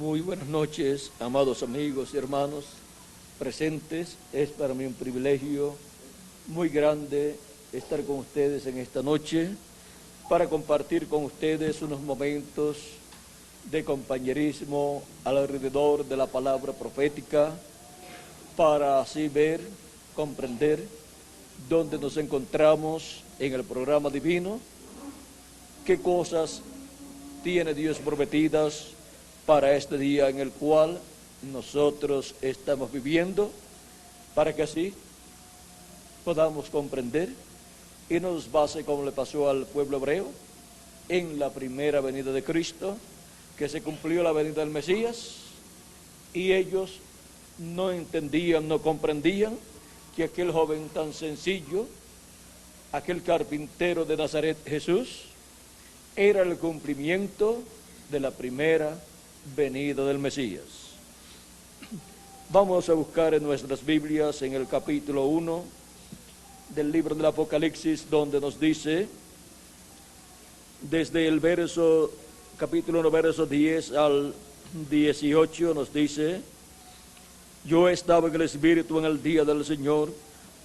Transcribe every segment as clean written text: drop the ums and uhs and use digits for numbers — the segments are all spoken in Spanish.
Muy buenas noches, amados amigos y hermanos presentes. Es para mí un privilegio muy grande estar con ustedes en esta noche para compartir con ustedes unos momentos de compañerismo alrededor de la palabra profética, para así ver, comprender dónde nos encontramos en el programa divino, qué cosas tiene Dios prometidas para este día en el cual nosotros estamos viviendo, para que así podamos comprender y nos base, como le pasó al pueblo hebreo, en la primera venida de Cristo, que se cumplió la venida del Mesías, y ellos no entendían, no comprendían que aquel joven tan sencillo, aquel carpintero de Nazaret, Jesús, era el cumplimiento de la primera venida del Mesías. Vamos a buscar en nuestras Biblias en el capítulo 1 del libro del Apocalipsis, donde nos dice, desde el capítulo 1, verso 10 al 18, nos dice: yo estaba en el Espíritu en el día del Señor,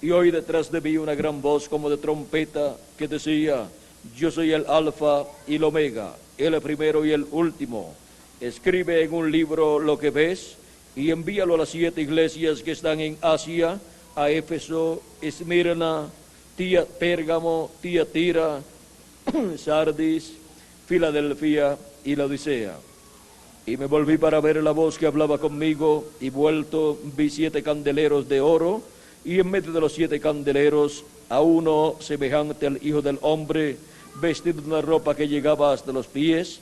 y oí detrás de mí una gran voz como de trompeta que decía: yo soy el Alfa y el Omega, el primero y el último. Escribe en un libro lo que ves y envíalo a las 7 iglesias que están en Asia, a Éfeso, Esmirna, Pérgamo, Tiatira, Sardis, Filadelfia y Laodicea. Y me volví para ver la voz que hablaba conmigo, y vuelto vi 7 candeleros de oro, y en medio de los 7 candeleros a uno semejante al Hijo del Hombre, vestido de una ropa que llegaba hasta los pies,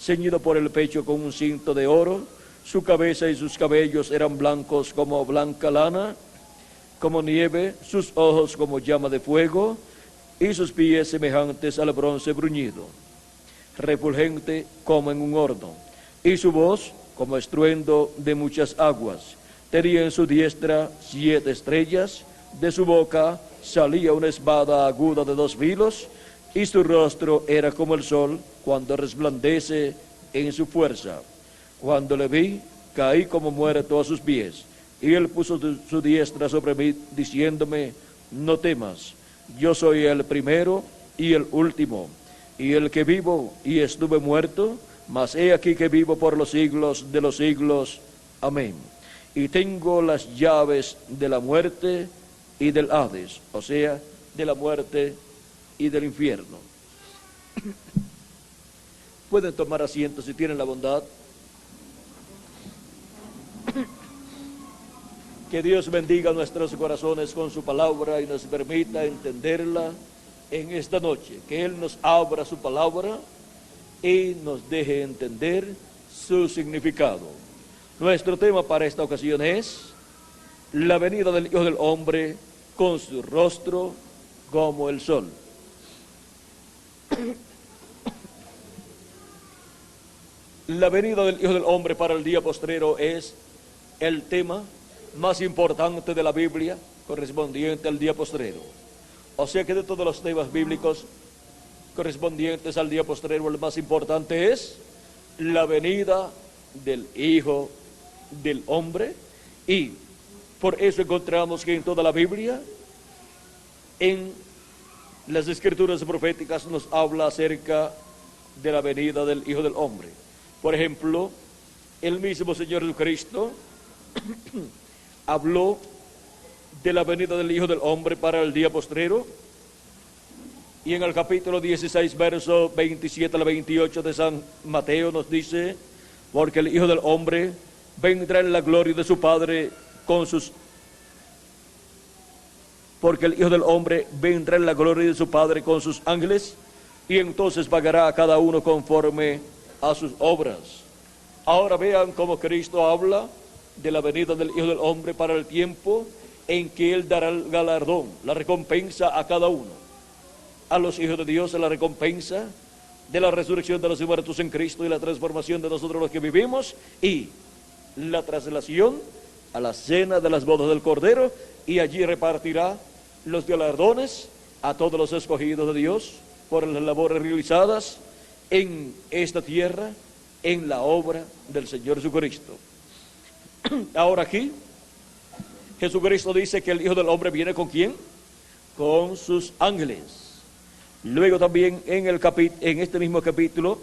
ceñido por el pecho con un cinto de oro. Su cabeza y sus cabellos eran blancos como blanca lana, como nieve, sus ojos como llama de fuego, y sus pies semejantes al bronce bruñido, refulgente como en un horno, y su voz como estruendo de muchas aguas. Tenía en su diestra 7 estrellas, de su boca salía una espada aguda de 2 filos, y su rostro era como el sol cuando resplandece en su fuerza. Cuando le vi, caí como muerto a sus pies, y él puso su diestra sobre mí, diciéndome: no temas, yo soy el primero y el último, y el que vivo y estuve muerto, mas he aquí que vivo por los siglos de los siglos. Amén. Y tengo las llaves de la muerte y del Hades, o sea, de la muerte y del infierno. Pueden tomar asiento si tienen la bondad. Que Dios bendiga nuestros corazones con su palabra y nos permita entenderla en esta noche. Que Él nos abra su palabra y nos deje entender su significado. Nuestro tema para esta ocasión es la venida del Hijo del Hombre con su rostro como el sol. La venida del Hijo del Hombre para el día postrero es el tema más importante de la Biblia correspondiente al día postrero. O sea que de todos los temas bíblicos correspondientes al día postrero, el más importante es la venida del Hijo del Hombre. Y por eso encontramos que en toda la Biblia, en las escrituras proféticas, nos habla acerca de la venida del Hijo del Hombre. Por ejemplo, el mismo Señor Jesucristo habló de la venida del Hijo del Hombre para el día postrero, y en el capítulo 16, verso 27 al 28 de San Mateo nos dice: porque el Hijo del Hombre vendrá en la gloria de su Padre con sus... porque el Hijo del Hombre vendrá en la gloria de su Padre con sus ángeles, y entonces pagará a cada uno conforme a sus obras. Ahora vean cómo Cristo habla de la venida del Hijo del Hombre para el tiempo en que Él dará el galardón, la recompensa a cada uno. A los hijos de Dios la recompensa de la resurrección de los muertos en Cristo y la transformación de nosotros los que vivimos, y la traslación a la cena de las bodas del Cordero, y allí repartirá los galardones a todos los escogidos de Dios por las labores realizadas en esta tierra en la obra del Señor Jesucristo. Ahora aquí, Jesucristo dice que el Hijo del Hombre viene ¿con quién? Con sus ángeles. Luego también en este mismo capítulo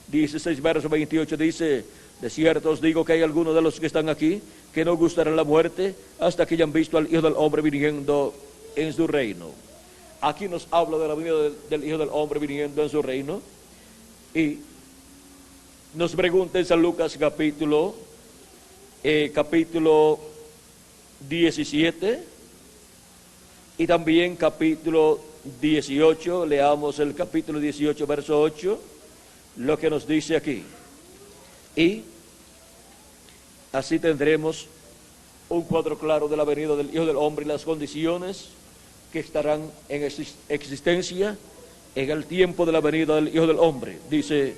16, verso 28 dice: de cierto os digo que hay algunos de los que están aquí que no gustarán la muerte hasta que hayan visto al Hijo del Hombre viniendo en su reino. Aquí nos habla de la venida del Hijo del Hombre viniendo en su reino. Y nos pregunta en San Lucas capítulo 17 y también capítulo 18. Leamos el capítulo 18, verso 8, lo que nos dice aquí. Y así tendremos un cuadro claro de la venida del Hijo del Hombre y las condiciones que estarán en existencia en el tiempo de la venida del Hijo del Hombre. Dice,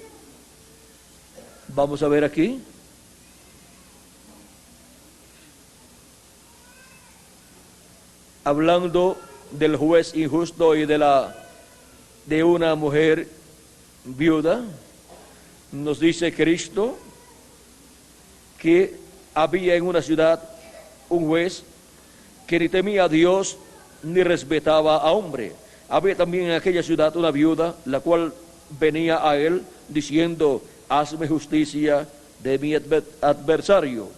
vamos a ver aquí. Hablando del juez injusto y de una mujer viuda, nos dice Cristo que había en una ciudad un juez que ni temía a Dios ni respetaba a hombre. Había también en aquella ciudad una viuda, la cual venía a él diciendo: hazme justicia de mi adversario.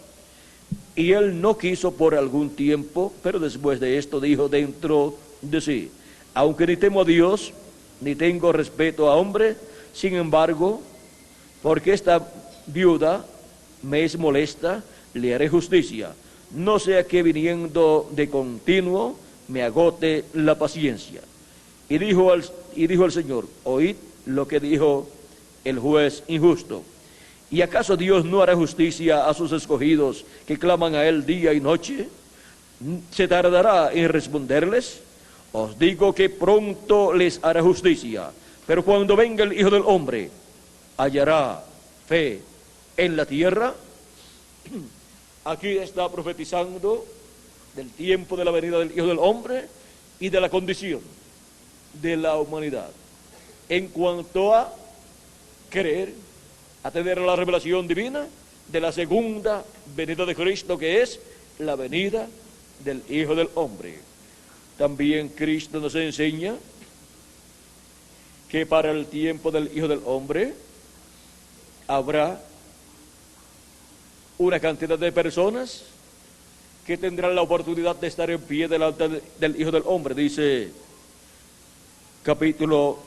Y él no quiso por algún tiempo, pero después de esto dijo dentro de sí: aunque ni temo a Dios, ni tengo respeto a hombre, sin embargo, porque esta viuda me es molesta, le haré justicia, no sea que viniendo de continuo me agote la paciencia. Y dijo el Señor: oíd lo que dijo el juez injusto. ¿Y acaso Dios no hará justicia a sus escogidos que claman a él día y noche? ¿Se tardará en responderles? Os digo que pronto les hará justicia. Pero cuando venga el Hijo del Hombre, ¿hallará fe en la tierra? Aquí está profetizando del tiempo de la venida del Hijo del Hombre y de la condición de la humanidad en cuanto a creer, a tener la revelación divina de la segunda venida de Cristo, que es la venida del Hijo del Hombre. También Cristo nos enseña que para el tiempo del Hijo del Hombre habrá una cantidad de personas que tendrán la oportunidad de estar en pie delante del Hijo del Hombre. Dice capítulo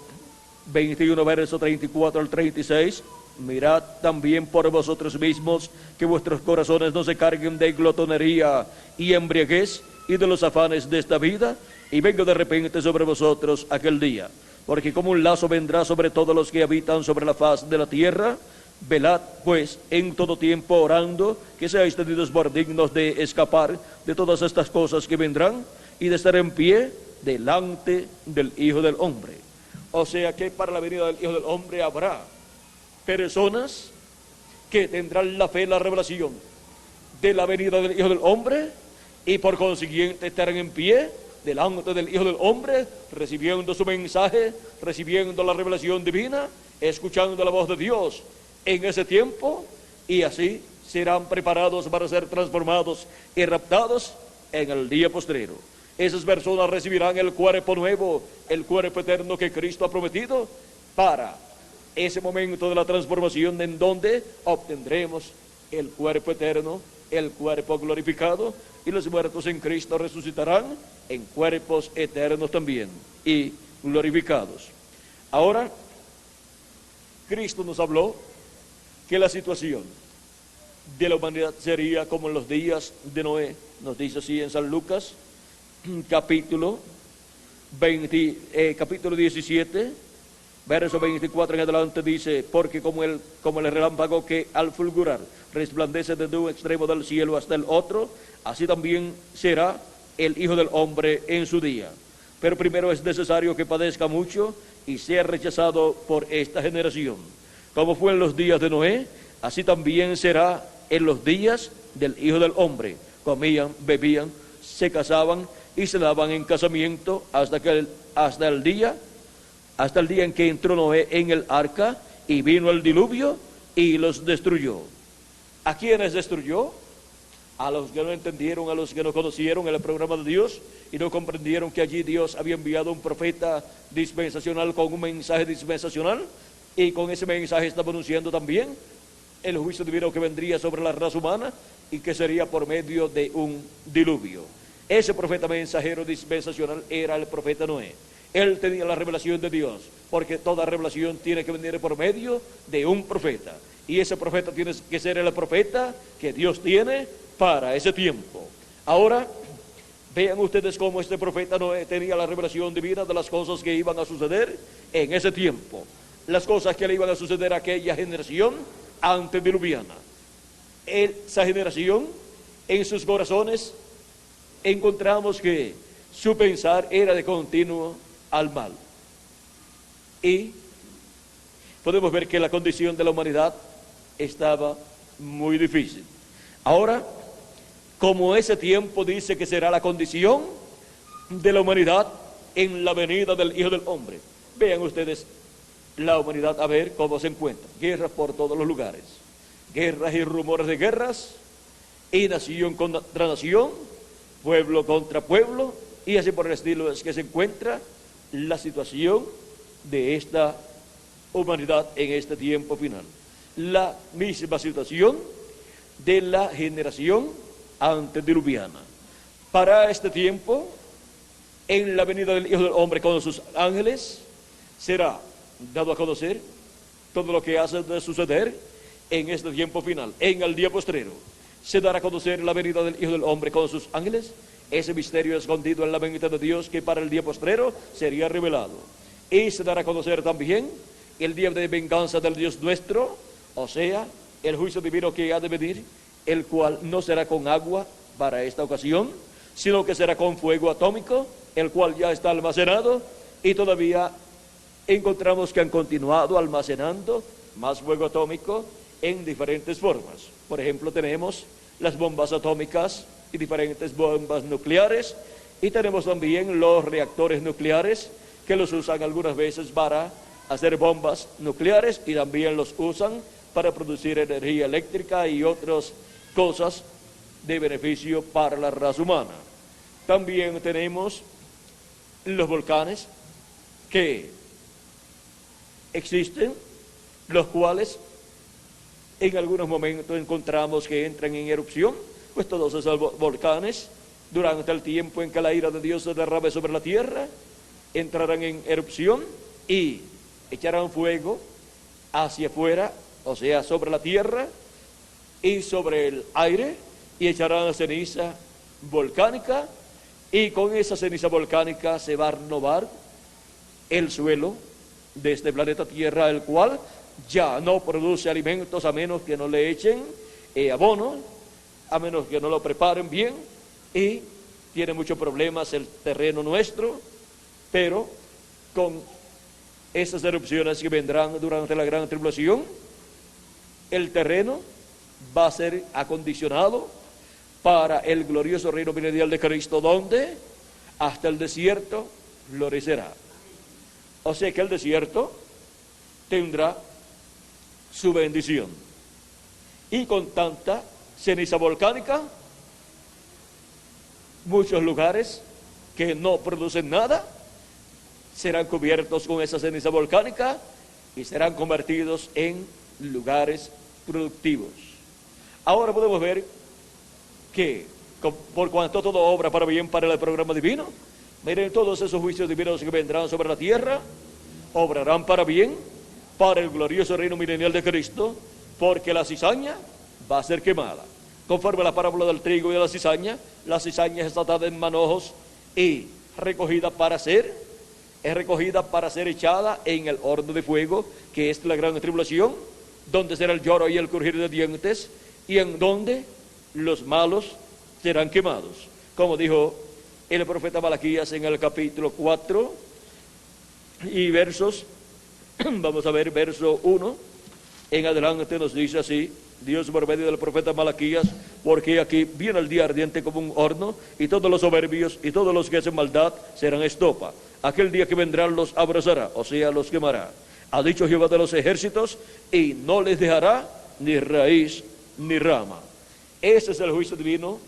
21, verso 34 al 36: mirad también por vosotros mismos que vuestros corazones no se carguen de glotonería y embriaguez y de los afanes de esta vida, y venga de repente sobre vosotros aquel día, porque como un lazo vendrá sobre todos los que habitan sobre la faz de la tierra. Velad pues en todo tiempo orando, que seáis tenidos por dignos de escapar de todas estas cosas que vendrán y de estar en pie delante del Hijo del Hombre. O sea que para la venida del Hijo del Hombre habrá personas que tendrán la fe, la revelación de la venida del Hijo del Hombre, y por consiguiente estarán en pie delante del Hijo del Hombre, recibiendo su mensaje, recibiendo la revelación divina, escuchando la voz de Dios en ese tiempo, y así serán preparados para ser transformados y raptados en el día postrero. Esas personas recibirán el cuerpo nuevo, el cuerpo eterno que Cristo ha prometido para ese momento de la transformación, en donde obtendremos el cuerpo eterno, el cuerpo glorificado, y los muertos en Cristo resucitarán en cuerpos eternos también y glorificados. Ahora, Cristo nos habló que la situación de la humanidad sería como en los días de Noé. Nos dice así en San Lucas capítulo 17, verso 24 en adelante, dice: porque como el relámpago que al fulgurar resplandece desde un extremo del cielo hasta el otro, así también será el Hijo del Hombre en su día. Pero primero es necesario que padezca mucho y sea rechazado por esta generación. Como fue en los días de Noé, así también será en los días del Hijo del Hombre. Comían, bebían, se casaban y se daban en casamiento hasta el día en que entró Noé en el arca y vino el diluvio y los destruyó. ¿A quiénes destruyó? A los que no entendieron, a los que no conocieron el programa de Dios y no comprendieron que allí Dios había enviado un profeta dispensacional con un mensaje dispensacional, y con ese mensaje estaba anunciando también el juicio divino que vendría sobre la raza humana y que sería por medio de un diluvio. Ese profeta mensajero dispensacional era el profeta Noé. Él tenía la revelación de Dios, porque toda revelación tiene que venir por medio de un profeta, y ese profeta tiene que ser el profeta que Dios tiene para ese tiempo. Ahora, vean ustedes cómo este profeta Noé tenía la revelación divina de las cosas que iban a suceder en ese tiempo, las cosas que le iban a suceder a aquella generación antediluviana. Esa generación, en sus corazones, encontramos que su pensar era de continuo al mal. Y podemos ver que la condición de la humanidad estaba muy difícil. Ahora, como ese tiempo dice que será la condición de la humanidad en la venida del Hijo del Hombre, vean ustedes la humanidad a ver cómo se encuentra. Guerras por todos los lugares, guerras y rumores de guerras, y nación contra nación, pueblo contra pueblo, y así por el estilo es que se encuentra la situación de esta humanidad en este tiempo final. La misma situación de la generación antediluviana. Para este tiempo, en la venida del Hijo del Hombre con sus ángeles, será dado a conocer todo lo que hace de suceder en este tiempo final. En el día postrero se dará a conocer la venida del Hijo del Hombre con sus ángeles, ese misterio escondido en la mente de Dios que para el día postrero sería revelado. Y se dará a conocer también el día de venganza del Dios nuestro, o sea, el juicio divino que ha de venir, el cual no será con agua para esta ocasión, sino que será con fuego atómico, el cual ya está almacenado, y todavía encontramos que han continuado almacenando más fuego atómico en diferentes formas. Por ejemplo, tenemos las bombas atómicas y diferentes bombas nucleares, y tenemos también los reactores nucleares que los usan algunas veces para hacer bombas nucleares, y también los usan para producir energía eléctrica y otras cosas de beneficio para la raza humana. También tenemos los volcanes que existen, los cuales en algunos momentos encontramos que entran en erupción, pues todos esos volcanes, durante el tiempo en que la ira de Dios se derrame sobre la tierra, entrarán en erupción y echarán fuego hacia afuera, o sea, sobre la tierra y sobre el aire, y echarán ceniza volcánica, y con esa ceniza volcánica se va a renovar el suelo de este planeta Tierra, el cual ya no produce alimentos a menos que no le echen abono, a menos que no lo preparen bien, y tiene muchos problemas el terreno nuestro. Pero con esas erupciones que vendrán durante la gran tribulación, el terreno va a ser acondicionado para el glorioso reino milenial de Cristo, donde hasta el desierto florecerá. O sea que el desierto tendrá su bendición. Y con tanta ceniza volcánica, muchos lugares que no producen nada serán cubiertos con esa ceniza volcánica y serán convertidos en lugares productivos. Ahora podemos ver que por cuanto todo obra para bien para el programa divino, miren, todos esos juicios divinos que vendrán sobre la tierra obrarán para bien para el glorioso reino milenial de Cristo, porque la cizaña va a ser quemada. Conforme a la parábola del trigo y de la cizaña es atada en manojos y recogida para ser echada en el horno de fuego, que es la gran tribulación, donde será el lloro y el crujir de dientes, y en donde los malos serán quemados. Como dijo el profeta Malaquías en el capítulo 4 y versos, vamos a ver, verso 1 en adelante nos dice así, Dios por medio del profeta Malaquías: porque aquí viene el día ardiente como un horno, y todos los soberbios y todos los que hacen maldad serán estopa. Aquel día que vendrán los abrazará, o sea, los quemará. ha dicho Jehová de los ejércitos, y no les dejará ni raíz ni rama. Ese es el juicio divino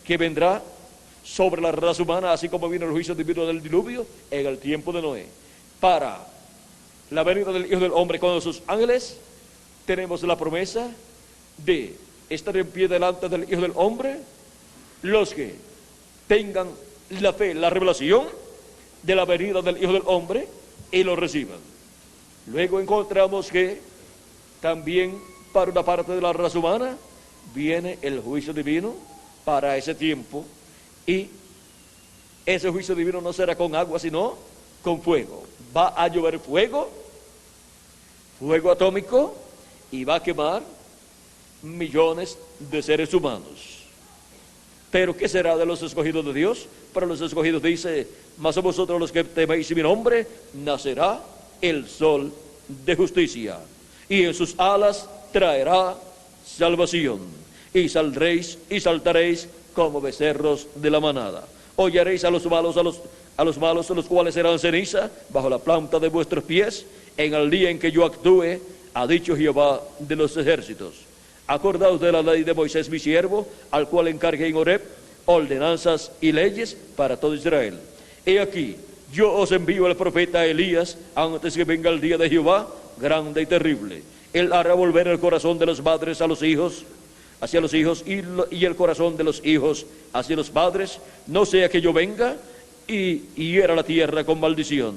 que vendrá sobre la raza humana, así como vino el juicio divino del diluvio en el tiempo de Noé. Para la venida del Hijo del Hombre con sus ángeles, tenemos la promesa de estar en pie delante del Hijo del Hombre los que tengan la fe, la revelación de la venida del Hijo del Hombre y lo reciban. Luego encontramos que también para una parte de la raza humana viene el juicio divino para ese tiempo, y ese juicio divino no será con agua sino con fuego. Va a llover fuego atómico, y va a quemar millones de seres humanos. Pero ¿qué será de los escogidos de Dios? Para los escogidos dice: mas a vosotros los que teméis mi nombre, nacerá el sol de justicia, y en sus alas traerá salvación, y saldréis y saltaréis como becerros de la manada. Hollaréis a los malos, los cuales serán ceniza bajo la planta de vuestros pies, en el día en que yo actúe, ha dicho Jehová de los ejércitos. Acordaos de la ley de Moisés mi siervo, al cual encargué en Horeb ordenanzas y leyes para todo Israel. He aquí, yo os envío al profeta Elías antes que venga el día de Jehová, grande y terrible. Él hará volver el corazón de los padres a los hijos, hacia los hijos, y el corazón de los hijos hacia los padres, no sea que yo venga y hiera la tierra con maldición.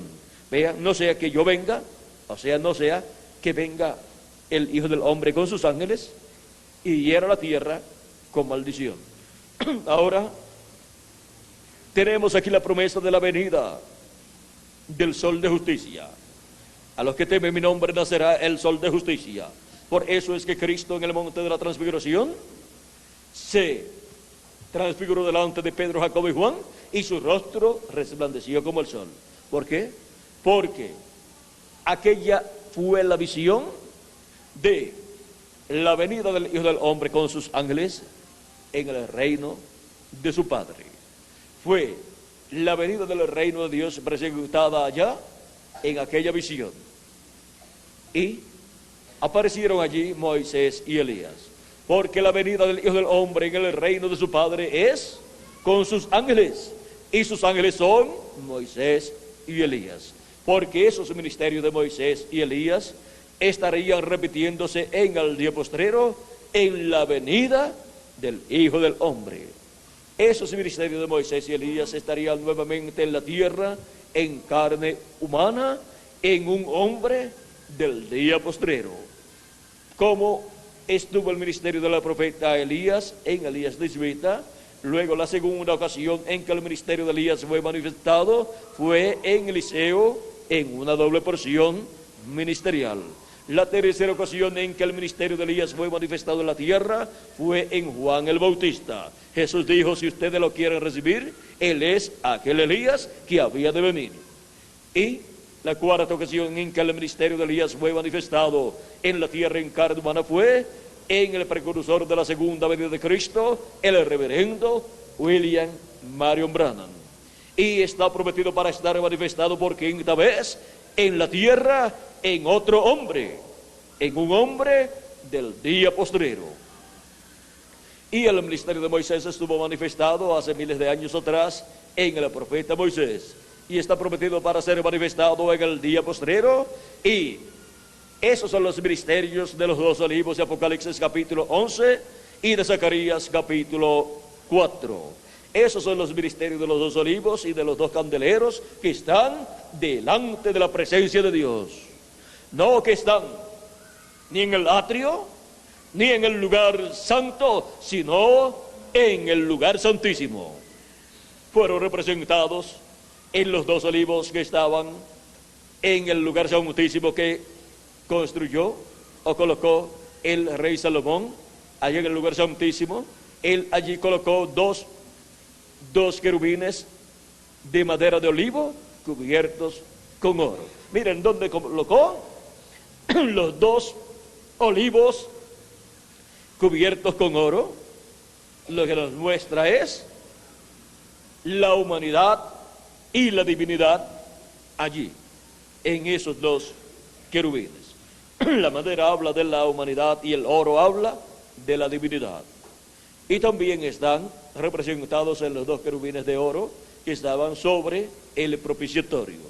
Vean, no sea que yo venga, o sea, no sea que venga el Hijo del Hombre con sus ángeles y hiera la tierra con maldición. Ahora tenemos aquí la promesa de la venida del sol de justicia. A los que temen mi nombre nacerá el sol de justicia. Por eso es que Cristo en el monte de la transfiguración se transfiguró delante de Pedro, Jacobo y Juan, y su rostro resplandeció como el sol. ¿Por qué? Porque aquella fue la visión de la venida del Hijo del Hombre con sus ángeles en el reino de su Padre. Fue la venida del reino de Dios presentada allá en aquella visión. Y aparecieron allí Moisés y Elías, porque la venida del Hijo del Hombre en el reino de su Padre es con sus ángeles, y sus ángeles son Moisés y Elías, porque esos ministerios de Moisés y Elías estarían repitiéndose en el día postrero, en la venida del Hijo del Hombre. Esos ministerios de Moisés y Elías estarían nuevamente en la tierra, en carne humana, en un hombre del día postrero. Como estuvo el ministerio de la profeta Elías en Elías Tisbita, luego la segunda ocasión en que el ministerio de Elías fue manifestado fue en Eliseo, en una doble porción ministerial. La tercera ocasión en que el ministerio de Elías fue manifestado en la tierra fue en Juan el Bautista. Jesús dijo: si ustedes lo quieren recibir, Él es aquel Elías que había de venir. Y la cuarta ocasión en que el ministerio de Elías fue manifestado en la tierra en carne humana fue en el precursor de la segunda venida de Cristo, el reverendo William Marion Branham. Y está prometido para estar manifestado por quinta vez en la tierra, en otro hombre, en un hombre del día postrero. Y el ministerio de Moisés estuvo manifestado hace miles de años atrás en el profeta Moisés, y está prometido para ser manifestado en el día postrero. Y esos son los ministerios de los dos olivos de Apocalipsis capítulo 11 y de Zacarías capítulo 4. Esos son los ministerios de los dos olivos y de los dos candeleros que están delante de la presencia de Dios. No que están ni en el atrio, ni en el lugar santo, sino en el lugar santísimo. Fueron representados en los dos olivos que estaban en el lugar santísimo que construyó o colocó el rey Salomón. Allí en el lugar santísimo, él allí colocó dos querubines de madera de olivo cubiertos con oro. Miren dónde colocó los dos olivos cubiertos con oro. Lo que nos muestra es la humanidad y la divinidad allí. en esos dos querubines. La madera habla de la humanidad y el oro habla de la divinidad. Y también están representados en los dos querubines de oro que estaban sobre el propiciatorio,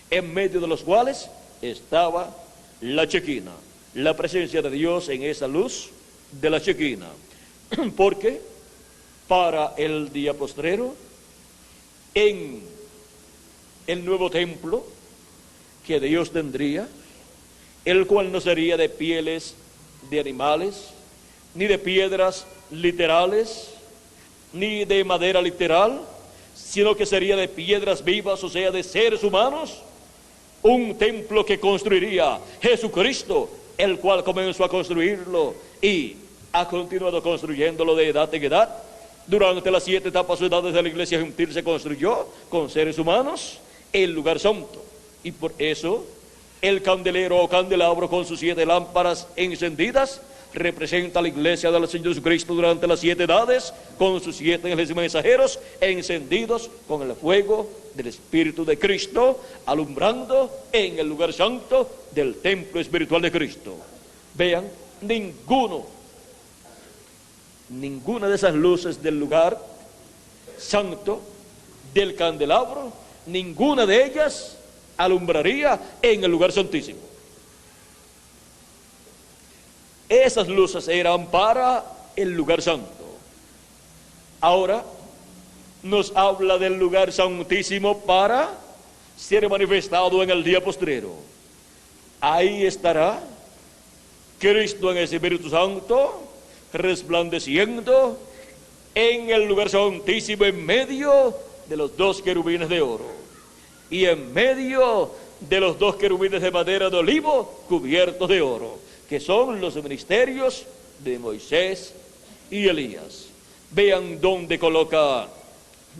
en medio de los cuales estaba la chequina, la presencia de Dios en esa luz de la chequina. Porque para el día postrero, en el nuevo templo que Dios tendría, el cual no sería de pieles de animales, ni de piedras literales, ni de madera literal, sino que sería de piedras vivas, o sea, de seres humanos, un templo que construiría Jesucristo, el cual comenzó a construirlo y ha continuado construyéndolo de edad en edad. Durante las 7 etapas o edades de la iglesia gentil se construyó con seres humanos el lugar santo, y por eso el candelero o candelabro con sus 7 lámparas encendidas representa a la iglesia del Señor Jesucristo durante las 7 edades, con sus 7 ángeles mensajeros encendidos con el fuego del Espíritu de Cristo, alumbrando en el lugar santo del templo espiritual de Cristo. Vean, ninguna de esas luces del lugar santo, del candelabro, ninguna de ellas alumbraría en el lugar santísimo. Esas luces eran para el lugar santo. Ahora nos habla del lugar santísimo para ser manifestado en el día postrero. Ahí estará Cristo en el Espíritu Santo, resplandeciendo en el lugar santísimo, en medio de los 2 querubines de oro y en medio de los 2 querubines de madera de olivo cubiertos de oro, que son los ministerios de Moisés y Elías. Vean dónde coloca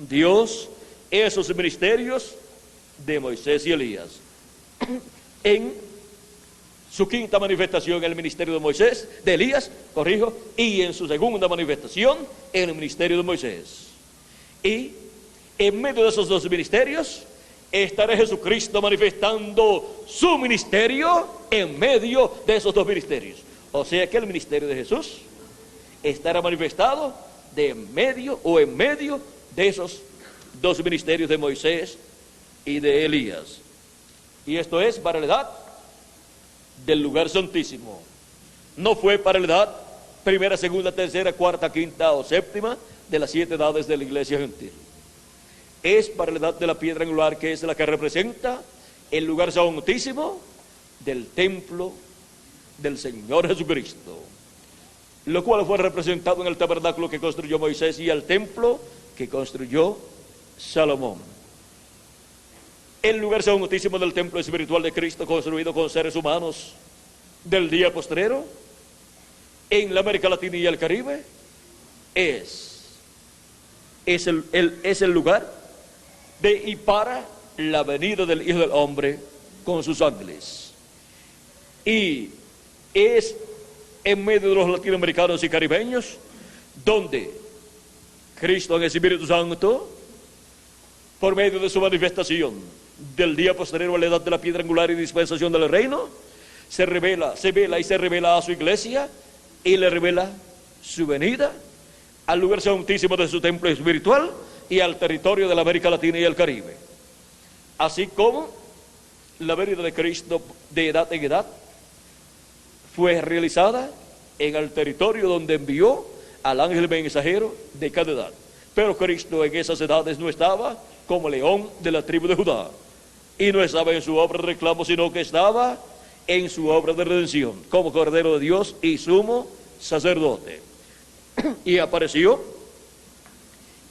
Dios esos ministerios de Moisés y Elías. En su quinta manifestación, el ministerio de Moisés, de Elías, y en su segunda manifestación, en el ministerio de Moisés. Y en medio de esos 2 ministerios estará Jesucristo manifestando su ministerio en medio de esos 2 ministerios. O sea que el ministerio de Jesús estará manifestado en medio de esos 2 ministerios de Moisés y de Elías. Y esto es para la edad del lugar santísimo. No fue para la edad primera, segunda, tercera, cuarta, quinta o séptima de las 7 edades de la iglesia gentil. Es para la edad de la piedra angular, que es la que representa el lugar santísimo del templo del Señor Jesucristo, lo cual fue representado en el tabernáculo que construyó Moisés y el templo que construyó Salomón. El lugar santísimo del templo espiritual de Cristo, construido con seres humanos del día postrero en la América Latina y el Caribe, es el lugar de y para la venida del Hijo del Hombre con sus ángeles. Y es en medio de los latinoamericanos y caribeños donde Cristo en el Espíritu Santo, por medio de su manifestación del día posterior a la edad de la piedra angular y dispensación del reino, se vela a su iglesia y le revela su venida al lugar santísimo de su templo espiritual y al territorio de la América Latina y el Caribe. Así como la venida de Cristo de edad en edad fue realizada en el territorio donde envió al ángel mensajero de cada edad. Pero Cristo en esas edades no estaba como león de la tribu de Judá, y no estaba en su obra de reclamo, sino que estaba en su obra de redención, como Cordero de Dios y sumo sacerdote. Y apareció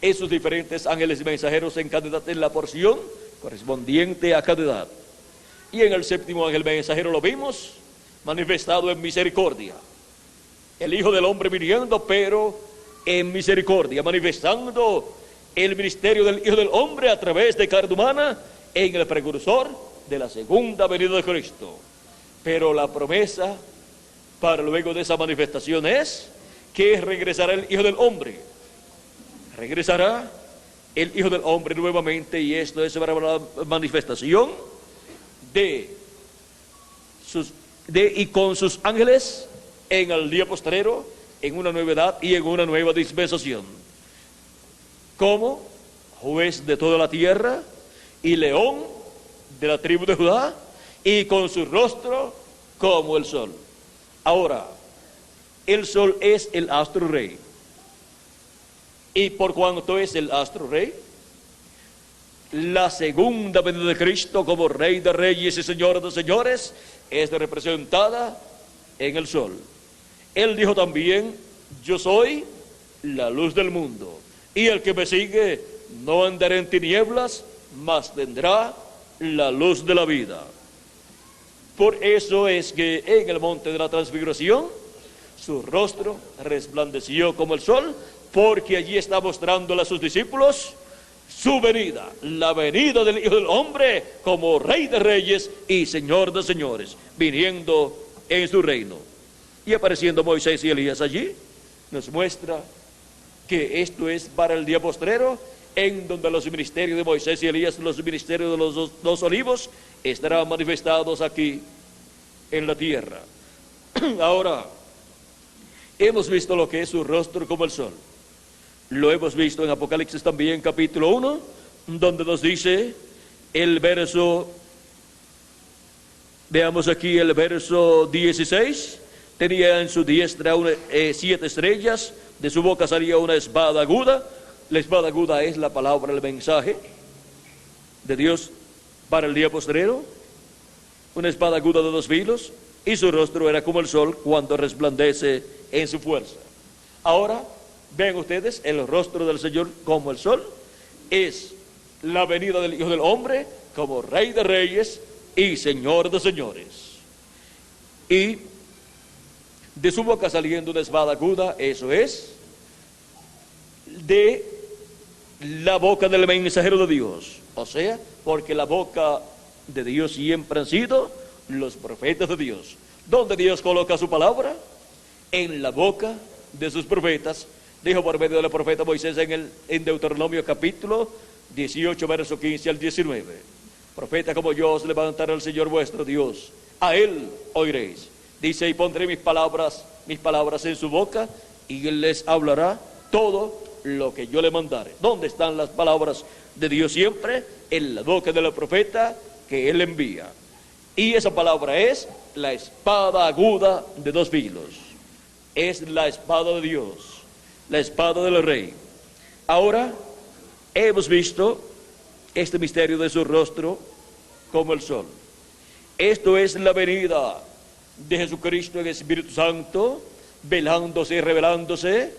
esos diferentes ángeles mensajeros en cada edad en la porción correspondiente a cada edad. Y en el séptimo ángel mensajero lo vimos manifestado en misericordia, el Hijo del Hombre viniendo, pero en misericordia, manifestando el ministerio del Hijo del Hombre a través de carne humana en el precursor de la segunda venida de Cristo. Pero la promesa para luego de esa manifestación es que regresará el Hijo del Hombre. Regresará el Hijo del Hombre nuevamente, y esto es para la manifestación y con sus ángeles en el día postrero, en una nueva edad y en una nueva dispensación, como juez de toda la tierra y león de la tribu de Judá, y con su rostro como el sol. Ahora, el sol es el astro rey, y por cuanto es el astro rey, la segunda venida de Cristo como Rey de Reyes y Señor de Señores es representada en el sol. Él dijo también: yo soy la luz del mundo, y el que me sigue no andará en tinieblas, mas tendrá la luz de la vida. Por eso es que en el monte de la transfiguración su rostro resplandeció como el sol, porque allí está mostrándole a sus discípulos su venida, la venida del Hijo del Hombre como Rey de Reyes y Señor de Señores, viniendo en su reino. Y apareciendo Moisés y Elías allí, nos muestra que esto es para el día postrero, en donde los ministerios de Moisés y Elías, los ministerios de los dos olivos, estarán manifestados aquí en la tierra. Ahora, hemos visto lo que es su rostro como el sol. Lo hemos visto en Apocalipsis también, capítulo 1, donde nos dice el verso, veamos aquí el verso 16, tenía en su diestra 7 estrellas, de su boca salía una espada aguda. La espada aguda es la palabra, el mensaje de Dios para el día postrero, una espada aguda de 2 filos, y su rostro era como el sol cuando resplandece en su fuerza. Ahora, vean ustedes, el rostro del Señor como el sol es la venida del Hijo del Hombre como Rey de Reyes y Señor de Señores. Y de su boca saliendo una espada aguda, eso es de la boca del mensajero de Dios. O sea, porque la boca de Dios siempre han sido los profetas de Dios. ¿Dónde Dios coloca su palabra? En la boca de sus profetas. Dijo por medio del profeta Moisés en Deuteronomio capítulo 18, verso 15 al 19. Profeta como yo os levantará el Señor vuestro Dios, a él oiréis. Dice: y pondré mis palabras en su boca, y él les hablará todo lo que yo le mandare. ¿Dónde están las palabras de Dios siempre? En la boca del profeta que él envía. Y esa palabra es la espada aguda de 2 filos. Es la espada de Dios, la espada del Rey. Ahora hemos visto este misterio de su rostro como el sol. Esto es la venida de Jesucristo en Espíritu Santo, velándose y revelándose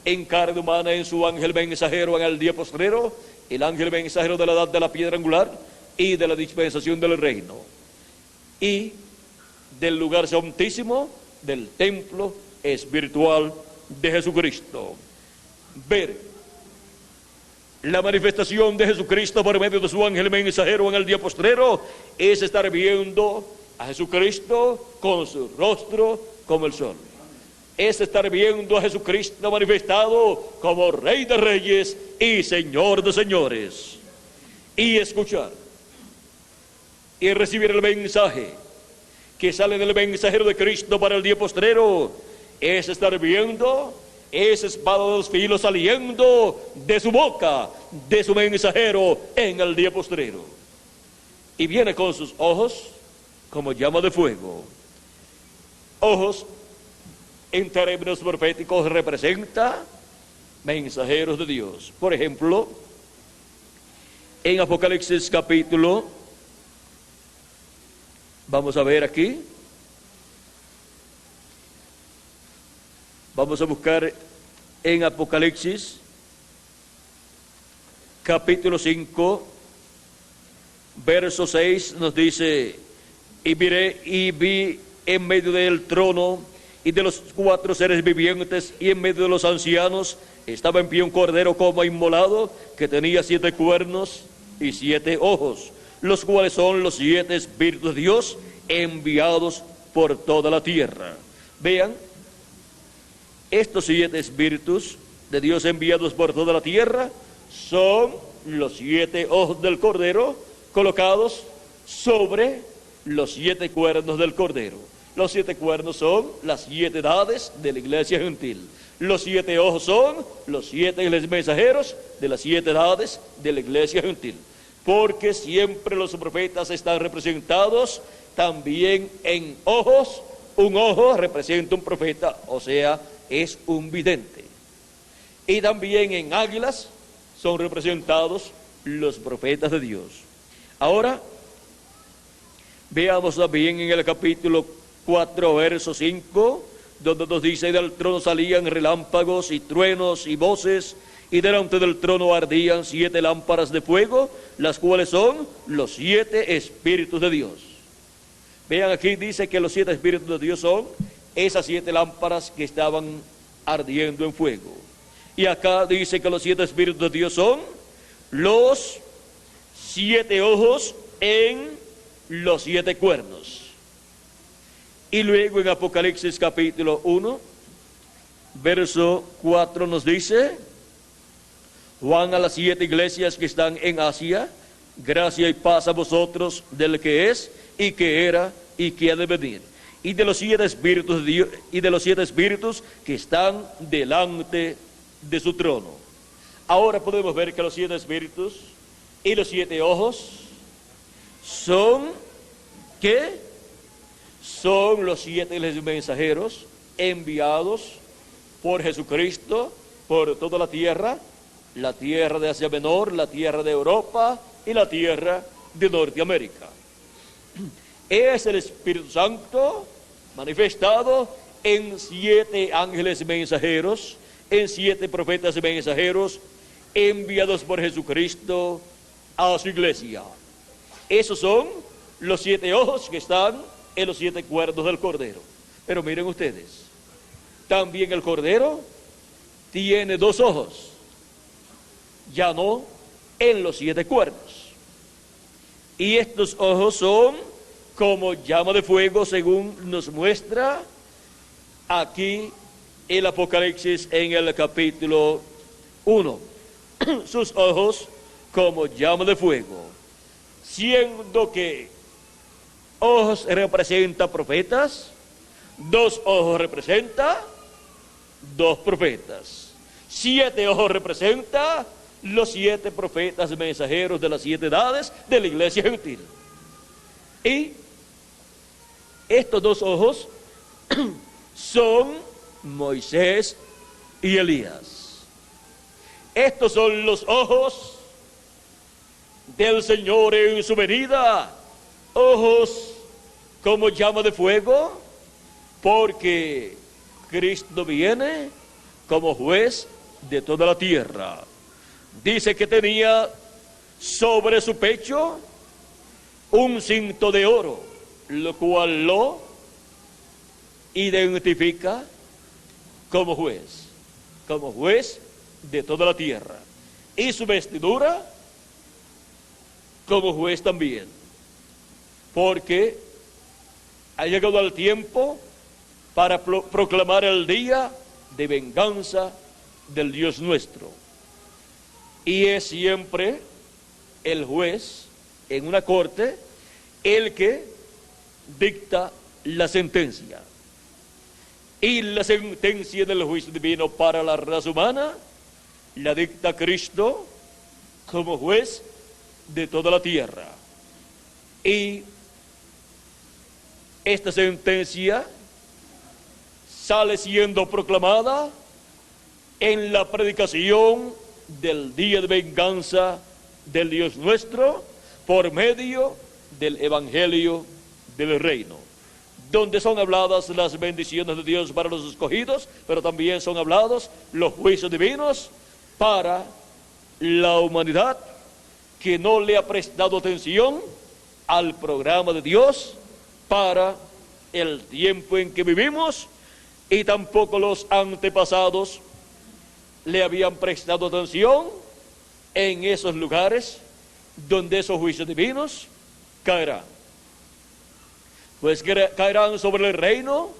en carne humana en su ángel mensajero en el día postrero, el ángel mensajero de la edad de la piedra angular y de la dispensación del reino, y del lugar santísimo del templo espiritual de Jesucristo. Ver la manifestación de Jesucristo por medio de su ángel mensajero en el día postrero es estar viendo a Jesucristo con su rostro como el sol. Es estar viendo a Jesucristo manifestado como Rey de Reyes y Señor de Señores. Y escuchar y recibir el mensaje que sale del mensajero de Cristo para el día postrero es estar viendo esa espada de 2 filos saliendo de su boca, de su mensajero en el día postrero. Y viene con sus ojos como llama de fuego. Ojos, en términos proféticos, representa mensajeros de Dios. Por ejemplo, en Apocalipsis capítulo, vamos a ver aquí, vamos a buscar en Apocalipsis capítulo 5, verso 6, nos dice: y miré y vi en medio del trono y de los 4 seres vivientes y en medio de los ancianos estaba en pie un cordero como inmolado, que tenía 7 cuernos y 7 ojos, los cuales son los 7 espíritus de Dios enviados por toda la tierra. Vean, estos 7 espíritus de Dios enviados por toda la tierra son los 7 ojos del cordero colocados sobre los 7 cuernos del Cordero. Los 7 cuernos son las 7 edades de la iglesia gentil. Los 7 ojos son los 7 mensajeros de las 7 edades de la iglesia gentil. Porque siempre los profetas están representados también en ojos. Un ojo representa un profeta, o sea, es un vidente. Y también en águilas son representados los profetas de Dios. Ahora, veamos también en el capítulo 4, verso 5, donde nos dice: del trono salían relámpagos y truenos y voces, y delante del trono ardían 7 lámparas de fuego, las cuales son los 7 espíritus de Dios. Vean, aquí dice que los 7 espíritus de Dios son esas 7 lámparas que estaban ardiendo en fuego. Y acá dice que los 7 espíritus de Dios son los 7 ojos en los 7 cuernos. Y luego en Apocalipsis capítulo 1, verso 4 nos dice: Juan a las 7 iglesias que están en Asia, gracia y paz a vosotros del que es, y que era, y que ha de venir, y de los 7 espíritus de Dios, y de los 7 espíritus que están delante de su trono. Ahora podemos ver que los 7 espíritus y los 7 ojos son, ¿qué? Son los 7 mensajeros enviados por Jesucristo por toda la tierra de Asia Menor, la tierra de Europa y la tierra de Norteamérica. Es el Espíritu Santo manifestado en 7 ángeles mensajeros, en 7 profetas mensajeros enviados por Jesucristo a su iglesia. Esos son los 7 ojos que están en los 7 cuernos del Cordero. Pero miren ustedes, también el Cordero tiene 2 ojos, ya no en los 7 cuernos. Y estos ojos son como llama de fuego, según nos muestra aquí el Apocalipsis en el capítulo 1. Sus ojos como llama de fuego, siendo que ojos representa profetas, 2 ojos representa 2 profetas, 7 ojos representa los 7 profetas mensajeros de las 7 edades de la iglesia gentil. Y estos 2 ojos son Moisés y Elías. Estos son los ojos del Señor en su venida, ojos como llama de fuego, porque Cristo viene como juez de toda la tierra. Dice que tenía sobre su pecho un cinto de oro, lo cual lo identifica como juez de toda la tierra, y su vestidura como juez también, porque ha llegado el tiempo para proclamar el día de venganza del Dios nuestro. Y es siempre el juez en una corte el que dicta la sentencia. Y la sentencia del juicio divino para la raza humana la dicta Cristo como juez de toda la tierra. Y esta sentencia sale siendo proclamada en la predicación del día de venganza del Dios nuestro por medio del Evangelio del Reino, donde son habladas las bendiciones de Dios para los escogidos, pero también son hablados los juicios divinos para la humanidad que no le ha prestado atención al programa de Dios para el tiempo en que vivimos, y tampoco los antepasados le habían prestado atención en esos lugares donde esos juicios divinos caerán. Pues caerán sobre el reino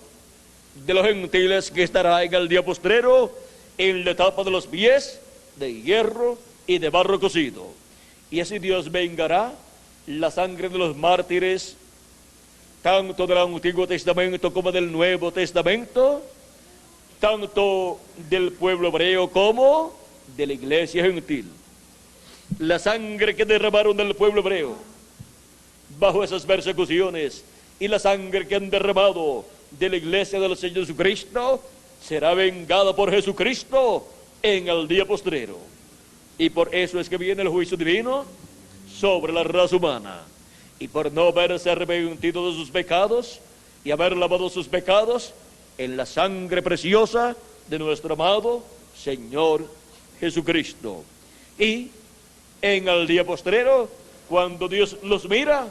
de los gentiles, que estará en el día postrero en la etapa de los pies de hierro y de barro cocido. Y así Dios vengará la sangre de los mártires tanto del Antiguo Testamento como del Nuevo Testamento, tanto del pueblo hebreo como de la iglesia gentil. La sangre que derramaron del pueblo hebreo bajo esas persecuciones y la sangre que han derramado de la iglesia del Señor Jesucristo será vengada por Jesucristo en el día postrero. Y por eso es que viene el juicio divino sobre la raza humana. Y por no haberse arrepentido de sus pecados y haber lavado sus pecados en la sangre preciosa de nuestro amado Señor Jesucristo. Y en el día postrero, cuando Dios los mira,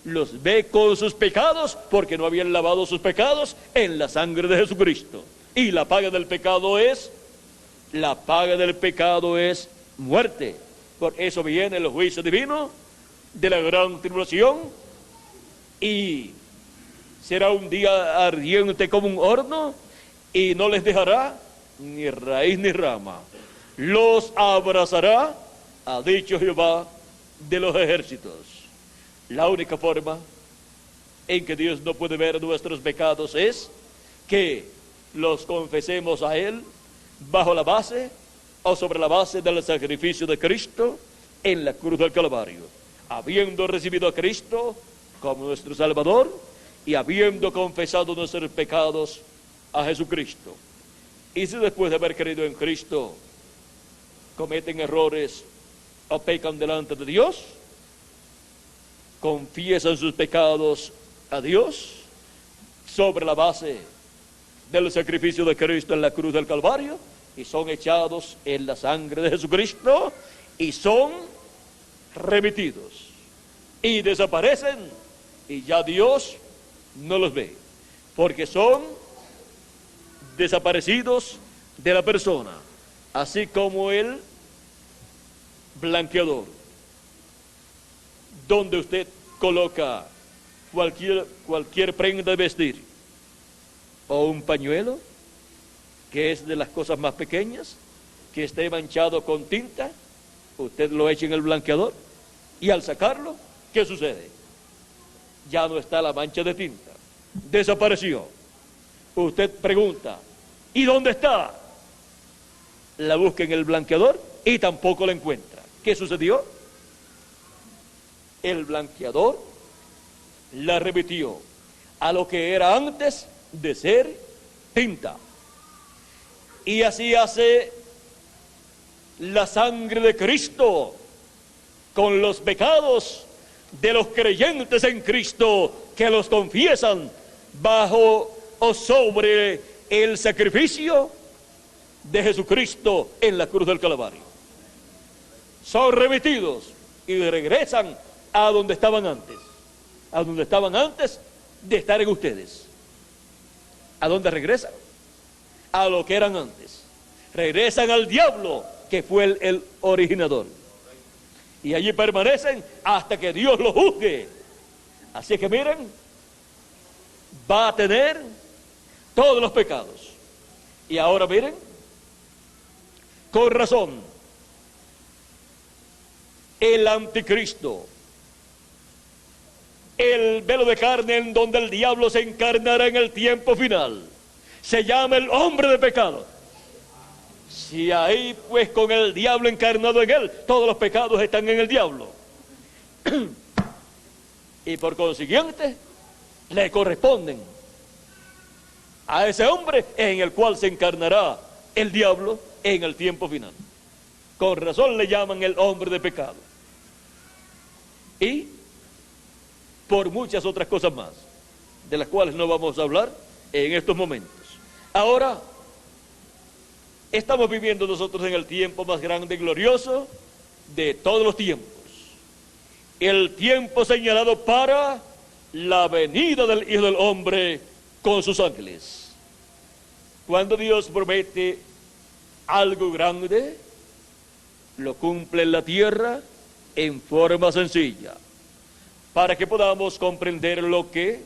los ve con sus pecados, porque no habían lavado sus pecados en la sangre de Jesucristo. Y la paga del pecado es muerte. Por eso viene el juicio divino de la gran tribulación, y será un día ardiente como un horno, y no les dejará ni raíz ni rama. Los abrazará, ha dicho Jehová de los ejércitos. La única forma en que Dios no puede ver nuestros pecados es que los confesemos a Él bajo la base o sobre la base del sacrificio de Cristo en la cruz del Calvario, habiendo recibido a Cristo como nuestro Salvador y habiendo confesado nuestros pecados a Jesucristo. Y si después de haber creído en Cristo cometen errores o pecan delante de Dios, confiesan sus pecados a Dios sobre la base del sacrificio de Cristo en la cruz del Calvario, y son echados en la sangre de Jesucristo y son remitidos y desaparecen, y ya Dios no los ve, porque son desaparecidos de la persona, así como el blanqueador, donde usted coloca cualquier prenda de vestir o un pañuelo, que es de las cosas más pequeñas, que esté manchado con tinta, usted lo echa en el blanqueador, y al sacarlo, ¿qué sucede? Ya no está la mancha de tinta, desapareció. Usted pregunta, ¿y dónde está? La busca en el blanqueador y tampoco la encuentra. ¿Qué sucedió? El blanqueador la remitió a lo que era antes de ser tinta. Y así hace la sangre de Cristo con los pecados de los creyentes en Cristo, que los confiesan bajo o sobre el sacrificio de Jesucristo en la cruz del Calvario. Son remitidos y regresan a donde estaban antes de estar en ustedes. ¿A dónde regresan? A lo que eran antes. Regresan al diablo, que fue el originador, y allí permanecen hasta que Dios los juzgue. Así que miren, va a tener todos los pecados. Y ahora miren, con razón, el anticristo, el velo de carne en donde el diablo se encarnará en el tiempo final, se llama el hombre de pecado. Si ahí pues con el diablo encarnado en él, todos los pecados están en el diablo. Y por consiguiente, le corresponden a ese hombre en el cual se encarnará el diablo en el tiempo final. Con razón le llaman el hombre de pecado. Y por muchas otras cosas más, de las cuales no vamos a hablar en estos momentos. Ahora, estamos viviendo nosotros en el tiempo más grande y glorioso de todos los tiempos. El tiempo señalado para la venida del Hijo del Hombre con sus ángeles. Cuando Dios promete algo grande, lo cumple en la tierra en forma sencilla. Para que podamos comprender lo que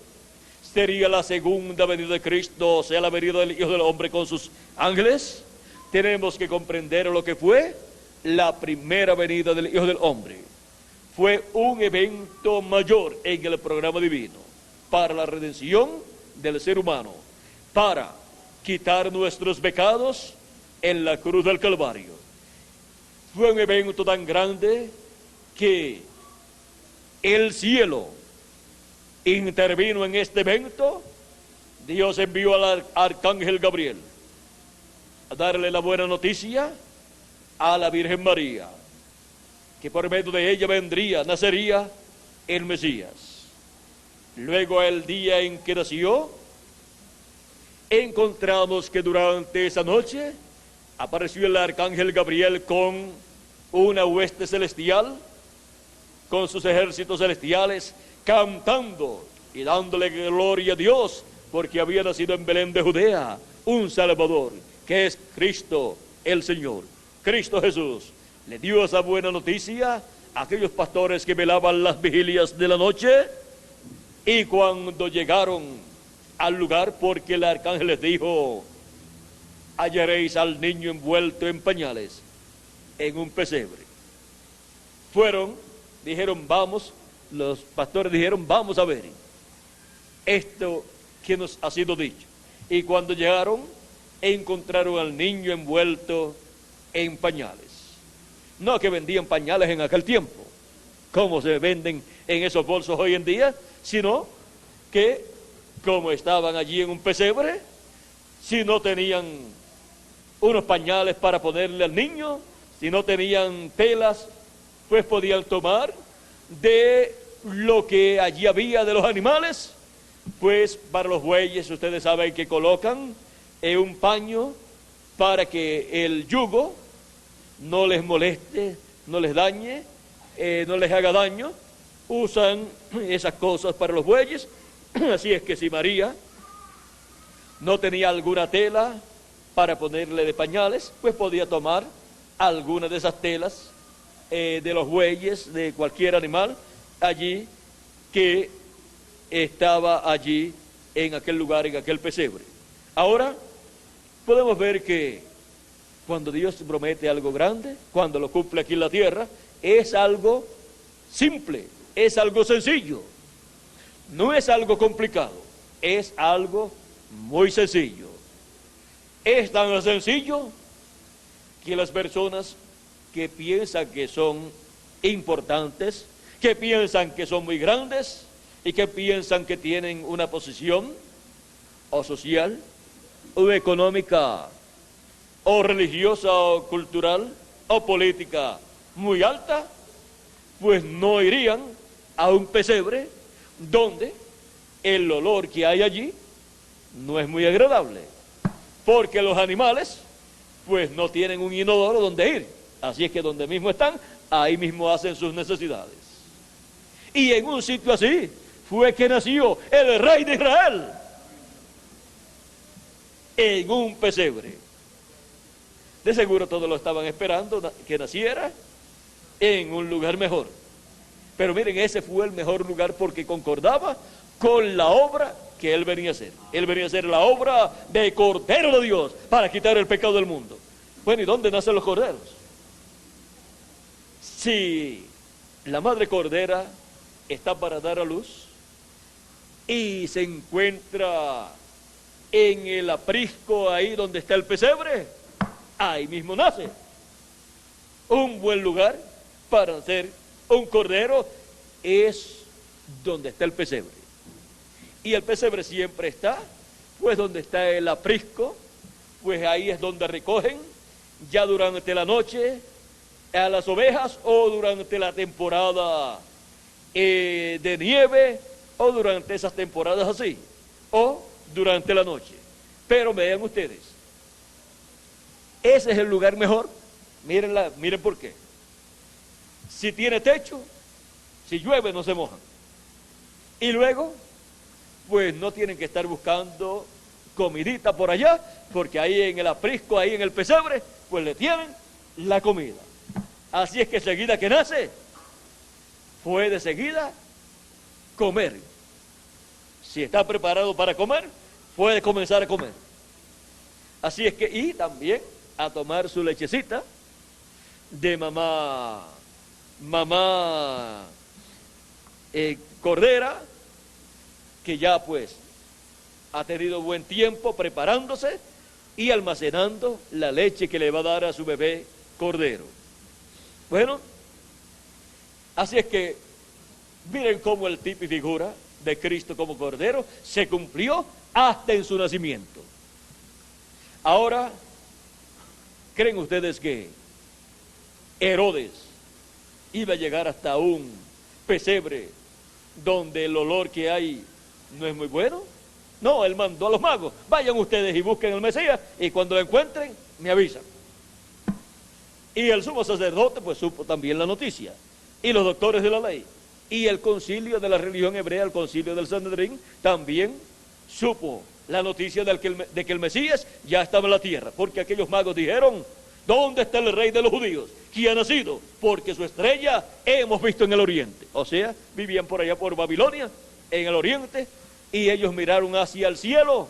sería la segunda venida de Cristo, o sea, la venida del Hijo del Hombre con sus ángeles, tenemos que comprender lo que fue la primera venida del Hijo del Hombre. Fue un evento mayor en el programa divino. para la redención del ser humano, para quitar nuestros pecados en la cruz del Calvario. Fue un evento tan grande que el cielo intervino en este evento. Dios envió al arcángel Gabriel a darle la buena noticia a la Virgen María, que por medio de ella nacería el Mesías. Luego, el día en que nació, encontramos que durante esa noche apareció el arcángel Gabriel con una hueste celestial, con sus ejércitos celestiales, cantando y dándole gloria a Dios, porque había nacido en Belén de Judea un Salvador, que es Cristo el Señor. Cristo Jesús le dio esa buena noticia a aquellos pastores que velaban las vigilias de la noche, y cuando llegaron al lugar, porque el arcángel les dijo: hallaréis al niño envuelto en pañales en un pesebre. Dijeron, vamos, los pastores dijeron, vamos a ver esto que nos ha sido dicho. Y cuando llegaron, encontraron al niño envuelto en pañales. No que vendían pañales en aquel tiempo, como se venden en esos bolsos hoy en día, sino que, como estaban allí en un pesebre, si no tenían unos pañales para ponerle al niño, si no tenían telas, pues podían tomar de lo que allí había de los animales. Pues para los bueyes, ustedes saben que colocan un paño para que el yugo no les moleste, no les dañe, no les haga daño. Usan esas cosas para los bueyes. Así es que si María no tenía alguna tela para ponerle de pañales, pues podía tomar alguna de esas telas de los bueyes, de cualquier animal allí que estaba allí en aquel lugar, en aquel pesebre. Ahora podemos ver que cuando Dios promete algo grande, cuando lo cumple aquí en la tierra, es algo simple, es algo sencillo, no es algo complicado, es algo muy sencillo. Es tan sencillo que las personas que piensan que son importantes, que piensan que son muy grandes y que piensan que tienen una posición o social o económica o religiosa o cultural o política muy alta, pues no irían a un pesebre donde el olor que hay allí no es muy agradable, porque los animales pues no tienen un inodoro donde ir, así es que donde mismo están, ahí mismo hacen sus necesidades. Y en un sitio así fue que nació el Rey de Israel, en un pesebre. De seguro todos lo estaban esperando que naciera en un lugar mejor, pero miren, ese fue el mejor lugar porque concordaba con la obra que él venía a hacer. Él venía a hacer la obra de Cordero de Dios para quitar el pecado del mundo. Bueno, ¿y dónde nacen los corderos? Si la madre cordera está para dar a luz y se encuentra en el aprisco, ahí donde está el pesebre, ahí mismo nace. Un buen lugar para hacer un cordero es donde está el pesebre. Y el pesebre siempre está, pues donde está el aprisco, pues ahí es donde recogen ya durante la noche a las ovejas, o durante la temporada de nieve, o durante esas temporadas así, o durante la noche. Pero vean ustedes, ese es el lugar mejor. Miren por qué. Si tiene techo, si llueve no se mojan. Y luego, pues no tienen que estar buscando comidita por allá, porque ahí en el aprisco, ahí en el pesebre, pues le tienen la comida. Así es que seguida que nace, puede seguida comer. Si está preparado para comer, puede comenzar a comer. Así es que, y también a tomar su lechecita de mamá cordera, que ya pues ha tenido buen tiempo preparándose y almacenando la leche que le va a dar a su bebé cordero. Bueno, así es que miren cómo el tipo y figura de Cristo como cordero se cumplió hasta en su nacimiento. Ahora, ¿creen ustedes que Herodes iba a llegar hasta un pesebre donde el olor que hay no es muy bueno? No, él mandó a los magos: vayan ustedes y busquen al Mesías, y cuando lo encuentren, me avisan. Y el sumo sacerdote pues supo también la noticia, y los doctores de la ley, y el concilio de la religión hebrea, el concilio del Sanedrín, también supo la noticia de que el Mesías ya estaba en la tierra, porque aquellos magos dijeron: ¿dónde está el rey de los judíos? ¿Quién ha nacido? Porque su estrella hemos visto en el oriente. O sea, vivían por allá por Babilonia, en el oriente, y ellos miraron hacia el cielo,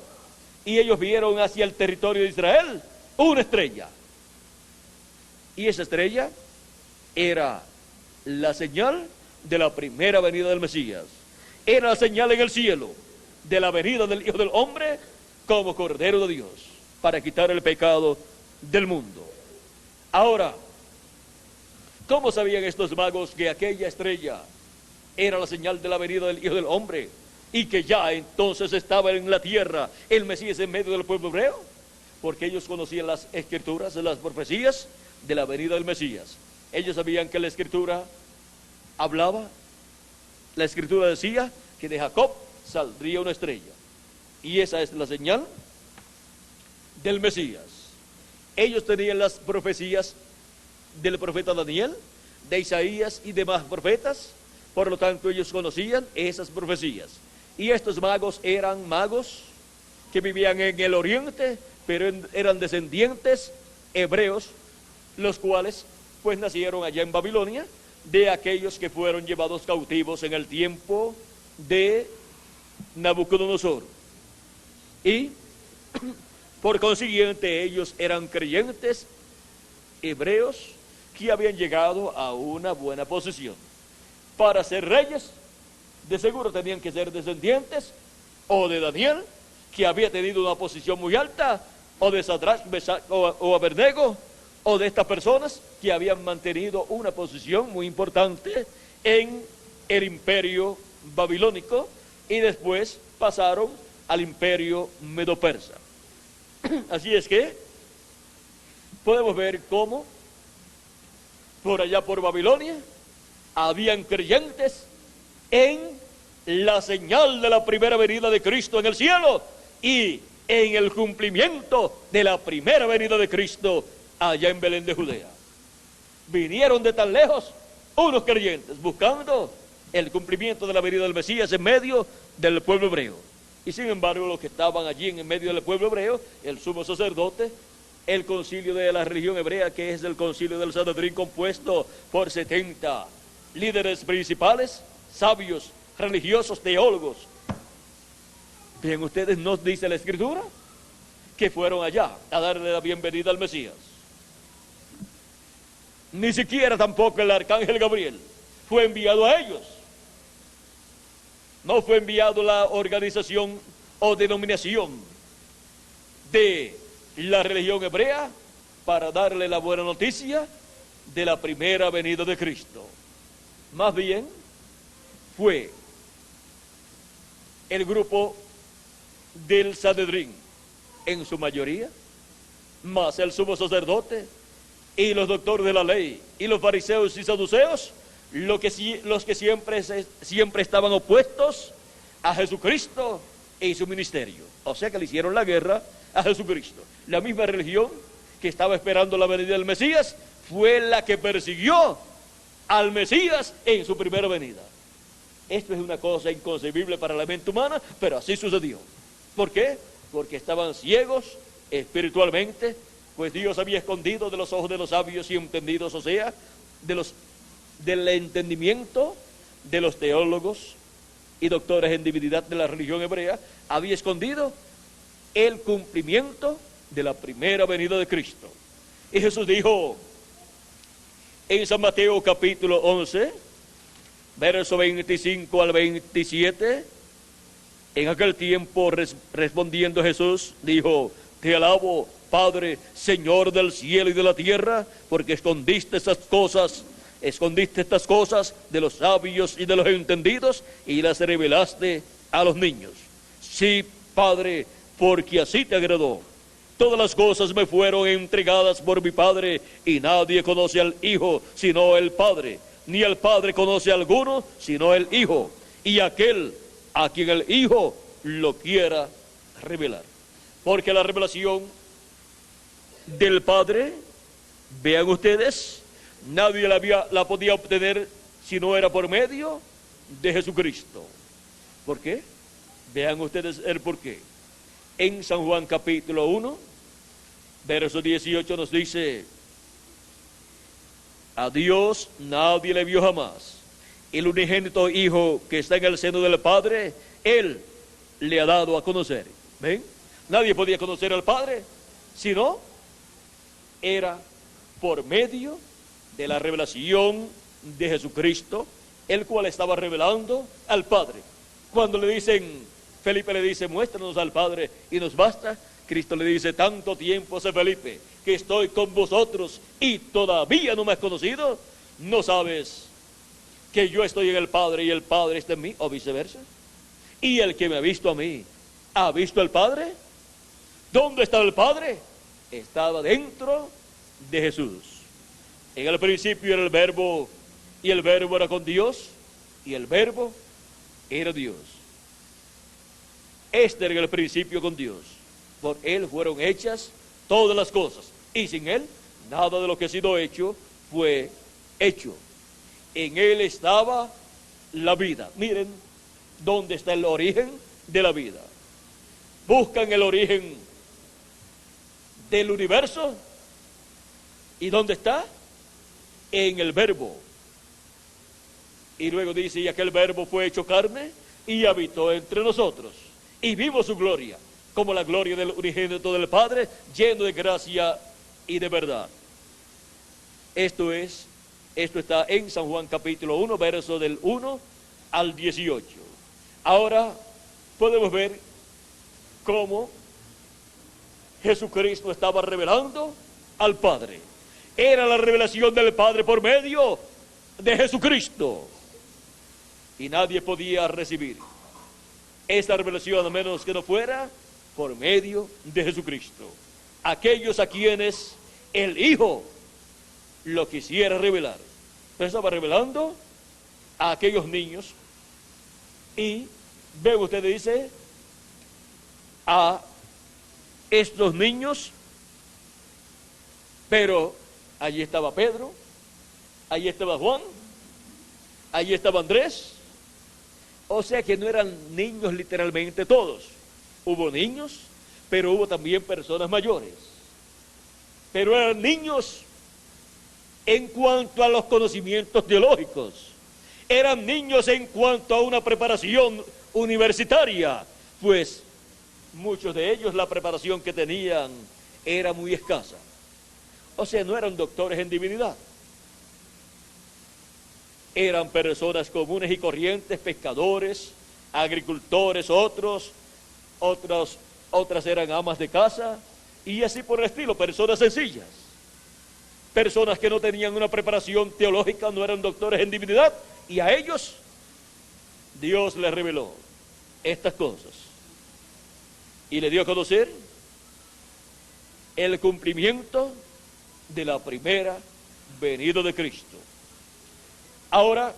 y ellos vieron hacia el territorio de Israel una estrella. Y esa estrella era la señal de la primera venida del Mesías. Era la señal en el cielo de la venida del Hijo del Hombre como Cordero de Dios, para quitar el pecado del mundo. Ahora, ¿cómo sabían estos magos que aquella estrella era la señal de la venida del Hijo del Hombre y que ya entonces estaba en la tierra el Mesías en medio del pueblo hebreo? Porque ellos conocían las escrituras, las profecías de la venida del Mesías. Ellos sabían que la escritura hablaba, la escritura decía que de Jacob saldría una estrella, y esa es la señal del Mesías. Ellos tenían las profecías del profeta Daniel, de Isaías y demás profetas, por lo tanto ellos conocían esas profecías. Y estos magos eran magos que vivían en el oriente, pero eran descendientes hebreos, los cuales pues nacieron allá en Babilonia, de aquellos que fueron llevados cautivos en el tiempo de Nabucodonosor. Y por consiguiente ellos eran creyentes hebreos que habían llegado a una buena posición. Para ser reyes, de seguro tenían que ser descendientes o de Daniel, que había tenido una posición muy alta, o de Sadrach, Mesach o Abednego, o de estas personas que habían mantenido una posición muy importante en el imperio babilónico, y después pasaron al imperio medo-persa. Así es que podemos ver cómo por allá por Babilonia habían creyentes en la señal de la primera venida de Cristo en el cielo, y en el cumplimiento de la primera venida de Cristo allá en Belén de Judea. Vinieron de tan lejos unos creyentes buscando el cumplimiento de la venida del Mesías en medio del pueblo hebreo. Y sin embargo, los que estaban allí en medio del pueblo hebreo, el sumo sacerdote, el concilio de la religión hebrea, que es el concilio del Sanedrín, compuesto por 70 líderes principales, sabios, religiosos, teólogos. Bien, ustedes, nos dice la Escritura que fueron allá a darle la bienvenida al Mesías. Ni siquiera tampoco el arcángel Gabriel fue enviado a ellos. No fue enviado la organización o denominación de la religión hebrea para darle la buena noticia de la primera venida de Cristo. Más bien fue el grupo del Sanedrín, en su mayoría, más el sumo sacerdote y los doctores de la ley y los fariseos y saduceos, los que siempre estaban opuestos a Jesucristo y su ministerio. O sea que le hicieron la guerra a Jesucristo. La misma religión que estaba esperando la venida del Mesías fue la que persiguió al Mesías en su primera venida. Esto es una cosa inconcebible para la mente humana, pero así sucedió. ¿Por qué? Porque estaban ciegos espiritualmente, pues Dios había escondido de los ojos de los sabios y entendidos, o sea, del entendimiento de los teólogos y doctores en divinidad de la religión hebrea, había escondido el cumplimiento de la primera venida de Cristo. Y Jesús dijo en San Mateo capítulo 11, verso 25 al 27, En aquel tiempo respondiendo Jesús dijo: te alabo, Padre, Señor del cielo y de la tierra, porque escondiste estas cosas de los sabios y de los entendidos y las revelaste a los niños. Sí, Padre, porque así te agradó. Todas las cosas me fueron entregadas por mi Padre, y nadie conoce al Hijo sino el Padre, ni el Padre conoce a alguno sino el Hijo, y aquel a quien el Hijo lo quiera revelar. Porque la revelación del Padre, vean ustedes, nadie la podía obtener si no era por medio de Jesucristo. ¿Por qué? Vean ustedes el porqué. En San Juan capítulo 1, verso 18 nos dice: a Dios nadie le vio jamás. El unigénito Hijo que está en el seno del Padre, Él le ha dado a conocer. ¿Ven? Nadie podía conocer al Padre, sino era por medio de la revelación de Jesucristo, el cual estaba revelando al Padre. Cuando le dicen, Felipe le dice: muéstranos al Padre y nos basta, Cristo le dice: tanto tiempo hace, Felipe, que estoy con vosotros y todavía no me has conocido. ¿No sabes que yo estoy en el Padre y el Padre está en mí, o viceversa? Y el que me ha visto a mí, ¿ha visto al Padre? ¿Dónde estaba el Padre? Estaba dentro de Jesús. En el principio era el Verbo, y el Verbo era con Dios, y el Verbo era Dios. Este era el principio con Dios. Por Él fueron hechas todas las cosas, y sin Él nada de lo que ha sido hecho fue hecho. En Él estaba la vida. Miren dónde está el origen de la vida. Buscan el origen del universo, ¿y dónde está? En el Verbo. Y luego dice: y aquel Verbo fue hecho carne y habitó entre nosotros, y vimos su gloria, como la gloria del unigénito del Padre, lleno de gracia y de verdad. Esto está en San Juan capítulo 1, verso del 1 al 18. Ahora podemos ver cómo Jesucristo estaba revelando al Padre. Era la revelación del Padre por medio de Jesucristo, y nadie podía recibir esta revelación a menos que no fuera por medio de Jesucristo. Aquellos a quienes el Hijo lo quisiera revelar. Entonces estaba revelando a aquellos niños, y ven ustedes, dice, a estos niños, pero allí estaba Pedro, allí estaba Juan, allí estaba Andrés. O sea que no eran niños literalmente todos. Hubo niños, pero hubo también personas mayores. Pero eran niños en cuanto a los conocimientos teológicos. Eran niños en cuanto a una preparación universitaria, pues muchos de ellos la preparación que tenían era muy escasa. O sea, no eran doctores en divinidad. Eran personas comunes y corrientes, pescadores, agricultores, otras eran amas de casa, y así por el estilo, personas sencillas. Personas que no tenían una preparación teológica, no eran doctores en divinidad, y a ellos Dios les reveló estas cosas. Y le dio a conocer el cumplimiento de la primera venida de Cristo. Ahora,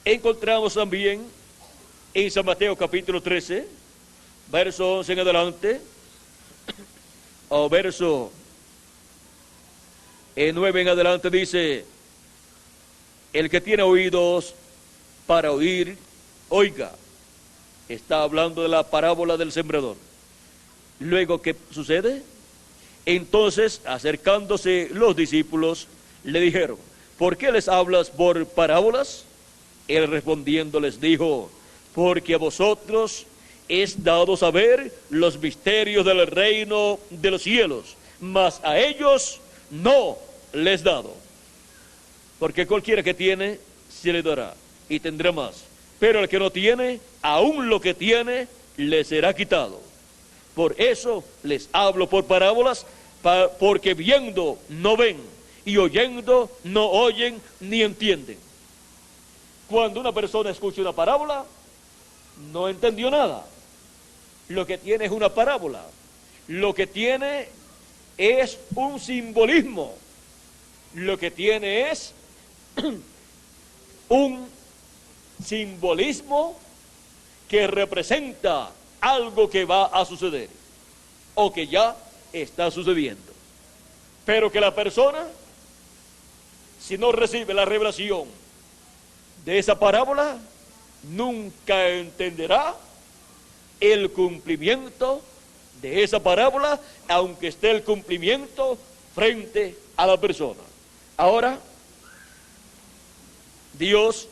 encontramos también en San Mateo capítulo 13, verso 11 en adelante, o verso 9 en adelante, dice: el que tiene oídos para oír, oiga. Está hablando de la parábola del sembrador. Luego, ¿qué sucede? Entonces, acercándose los discípulos, le dijeron: ¿por qué les hablas por parábolas? Él respondiendo les dijo: porque a vosotros es dado saber los misterios del reino de los cielos, mas a ellos no les dado. Porque cualquiera que tiene, se le dará, y tendrá más. pero el que no tiene, aún lo que tiene, le será quitado. Por eso les hablo por parábolas, porque viendo no ven, y oyendo no oyen ni entienden. Cuando una persona escucha una parábola, no entendió nada. Lo que tiene es una parábola. Lo que tiene es un simbolismo. Lo que tiene es un simbolismo que representa algo que va a suceder o que ya está sucediendo. Pero que la persona, si no recibe la revelación de esa parábola, nunca entenderá el cumplimiento de esa parábola, aunque esté el cumplimiento frente a la persona. Ahora, Dios,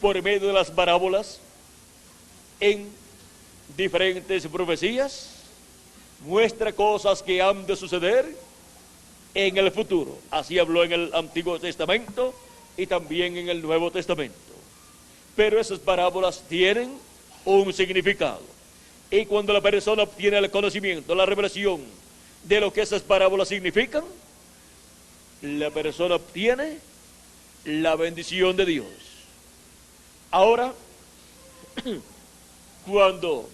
por medio de las parábolas, en diferentes profecías, muestra cosas que han de suceder en el futuro. Así habló en el Antiguo Testamento y también en el Nuevo Testamento. Pero esas parábolas tienen un significado. Y cuando la persona obtiene el conocimiento, la revelación de lo que esas parábolas significan, la persona obtiene la bendición de Dios. Ahora, cuando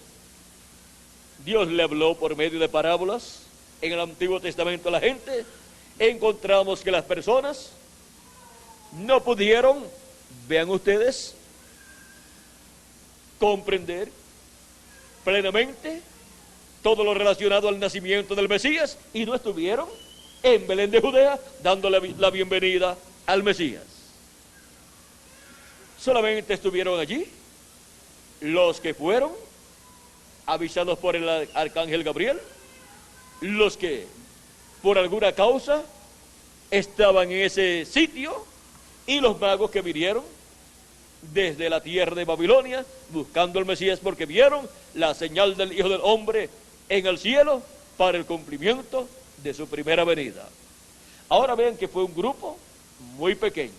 Dios le habló por medio de parábolas en el Antiguo Testamento a la gente, encontramos que las personas no pudieron, vean ustedes, comprender plenamente todo lo relacionado al nacimiento del Mesías, y no estuvieron en Belén de Judea dándole la bienvenida al Mesías. Solamente estuvieron allí los que fueron avisados por el arcángel Gabriel, los que por alguna causa estaban en ese sitio, y los magos que vinieron desde la tierra de Babilonia buscando al Mesías, porque vieron la señal del Hijo del Hombre en el cielo para el cumplimiento de su primera venida. Ahora vean que fue un grupo muy pequeño,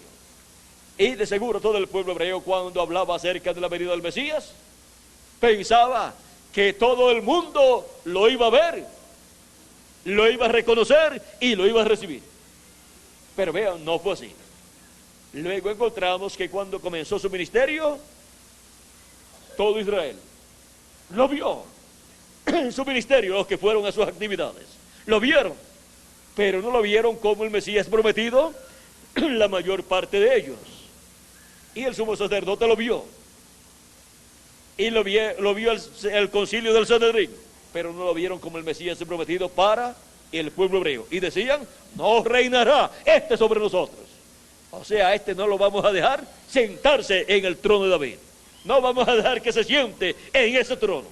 y de seguro todo el pueblo hebreo, cuando hablaba acerca de la venida del Mesías, pensaba que todo el mundo lo iba a ver, lo iba a reconocer y lo iba a recibir. Pero vean, no fue así. Luego encontramos que cuando comenzó su ministerio, todo Israel lo vio en su ministerio. Los que fueron a sus actividades lo vieron, pero no lo vieron como el Mesías prometido, la mayor parte de ellos. Y el sumo sacerdote lo vio, y lo vio el concilio del Sanedrín, pero no lo vieron como el Mesías prometido para el pueblo hebreo. Y decían: no reinará este sobre nosotros. O sea, este no lo vamos a dejar sentarse en el trono de David. No vamos a dejar que se siente en ese trono.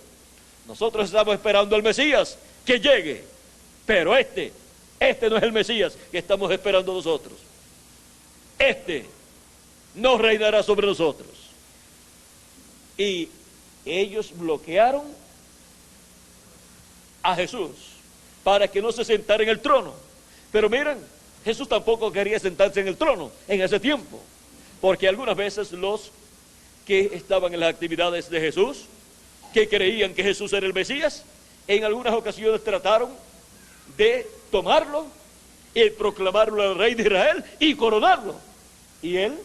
Nosotros estamos esperando al Mesías que llegue, pero este no es el Mesías que estamos esperando nosotros. Este no reinará sobre nosotros. Y ellos bloquearon a Jesús para que no se sentara en el trono. Pero miren, Jesús tampoco quería sentarse en el trono en ese tiempo, porque algunas veces los que estaban en las actividades de Jesús, que creían que Jesús era el Mesías, en algunas ocasiones trataron de tomarlo y proclamarlo el rey de Israel y coronarlo, y él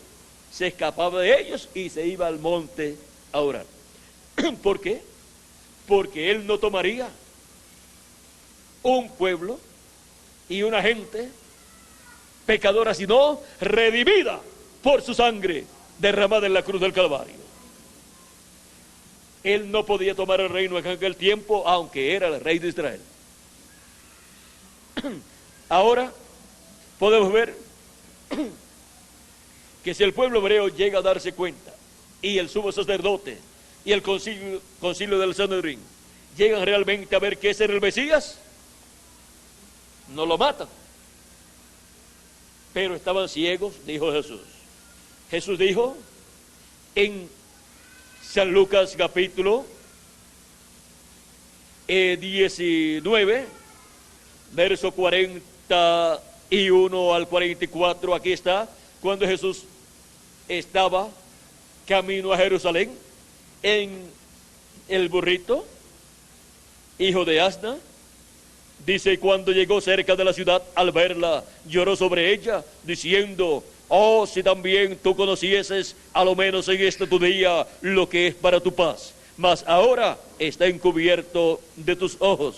se escapaba de ellos y se iba al monte a orar. ¿Por qué? Porque él no tomaría un pueblo y una gente pecadora, sino redimida por su sangre derramada en la cruz del Calvario. Él no podía tomar el reino en aquel tiempo, aunque era el rey de Israel. Ahora podemos ver que si el pueblo hebreo llega a darse cuenta, y el sumo sacerdote y el concilio del Sanedrín llegan realmente a ver que ese era el Mesías, no lo matan. Pero estaban ciegos, dijo Jesús. Jesús dijo en San Lucas capítulo 19, verso 41 al 44, aquí está, cuando Jesús estaba camino a Jerusalén en el burrito, hijo de asna. Dice, cuando llegó cerca de la ciudad, al verla, lloró sobre ella, diciendo, oh, si también tú conocieses, a lo menos en este tu día, lo que es para tu paz. Mas ahora está encubierto de tus ojos.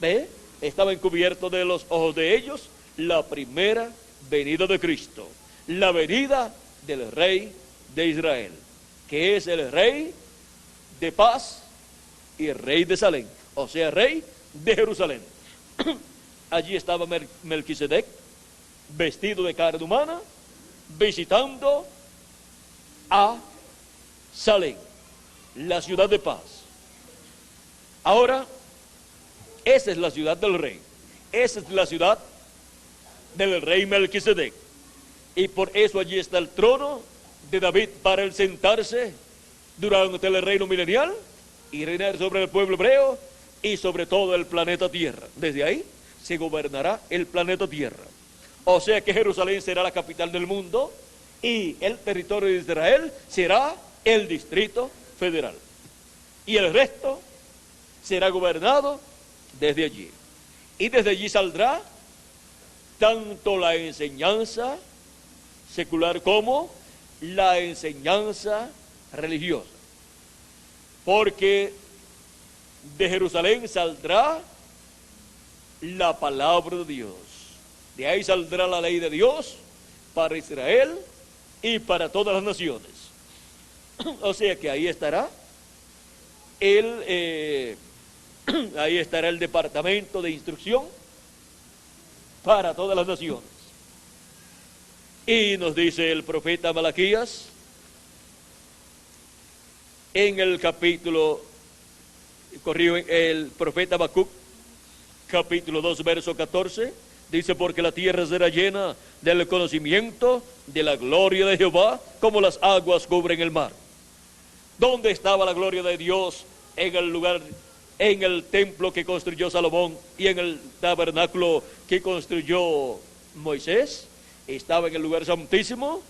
¿Ve? Estaba encubierto de los ojos de ellos la primera venida de Cristo, la venida del Rey de Israel, que es el Rey de paz y el Rey de Salem, o sea, Rey de Jerusalén. Allí estaba Melquisedec, vestido de carne humana, visitando a Salem, la ciudad de paz. Ahora, esa es la ciudad del rey, esa es la ciudad del rey Melquisedec, y por eso allí está el trono de David para él sentarse durante el reino milenial y reinar sobre el pueblo hebreo y sobre todo el planeta Tierra. Desde ahí se gobernará el planeta Tierra. O sea que Jerusalén será la capital del mundo y el territorio de Israel será el Distrito Federal. Y el resto será gobernado desde allí. Y desde allí saldrá tanto la enseñanza secular como la enseñanza religiosa. Porque de Jerusalén saldrá la palabra de Dios. De ahí saldrá la ley de Dios para Israel y para todas las naciones. O sea que ahí estará ahí estará el departamento de instrucción para todas las naciones. Y nos dice el profeta Malaquías en el capítulo, el profeta Habacuc, capítulo 2, verso 14, dice, porque la tierra será llena del conocimiento de la gloria de Jehová, como las aguas cubren el mar. ¿Dónde estaba la gloria de Dios? En el lugar, en el templo que construyó Salomón y en el tabernáculo que construyó Moisés. Estaba en el lugar santísimo,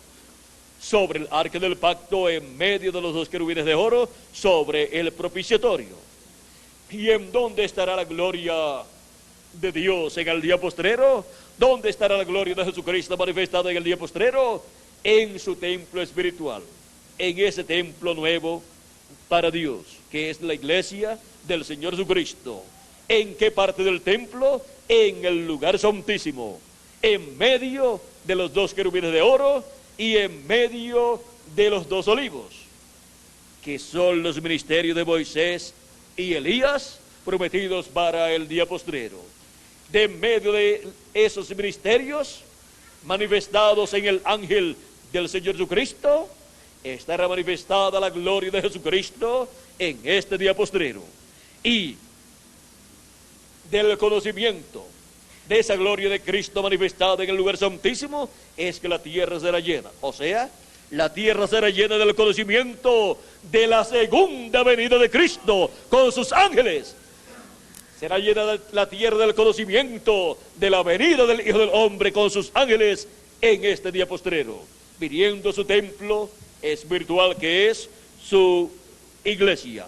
sobre el arca del pacto, en medio de los dos querubines de oro, sobre el propiciatorio. ¿Y en dónde estará la gloria de Dios en el día postrero? ¿Dónde estará la gloria de Jesucristo manifestada en el día postrero? En su templo espiritual, en ese templo nuevo para Dios, que es la iglesia del Señor Jesucristo. ¿En qué parte del templo? En el lugar santísimo, en medio de los dos querubines de oro y en medio de los dos olivos, que son los ministerios de Moisés y Elías prometidos para el día postrero. De medio de esos ministerios manifestados en el ángel del Señor Jesucristo, estará manifestada la gloria de Jesucristo en este día postrero. Y del conocimiento de esa gloria de Cristo manifestada en el lugar santísimo, es que la tierra será llena. O sea, la tierra será llena del conocimiento de la segunda venida de Cristo con sus ángeles. Será llena la tierra del conocimiento de la venida del Hijo del Hombre con sus ángeles en este día postrero, viniendo a su templo espiritual que es su iglesia.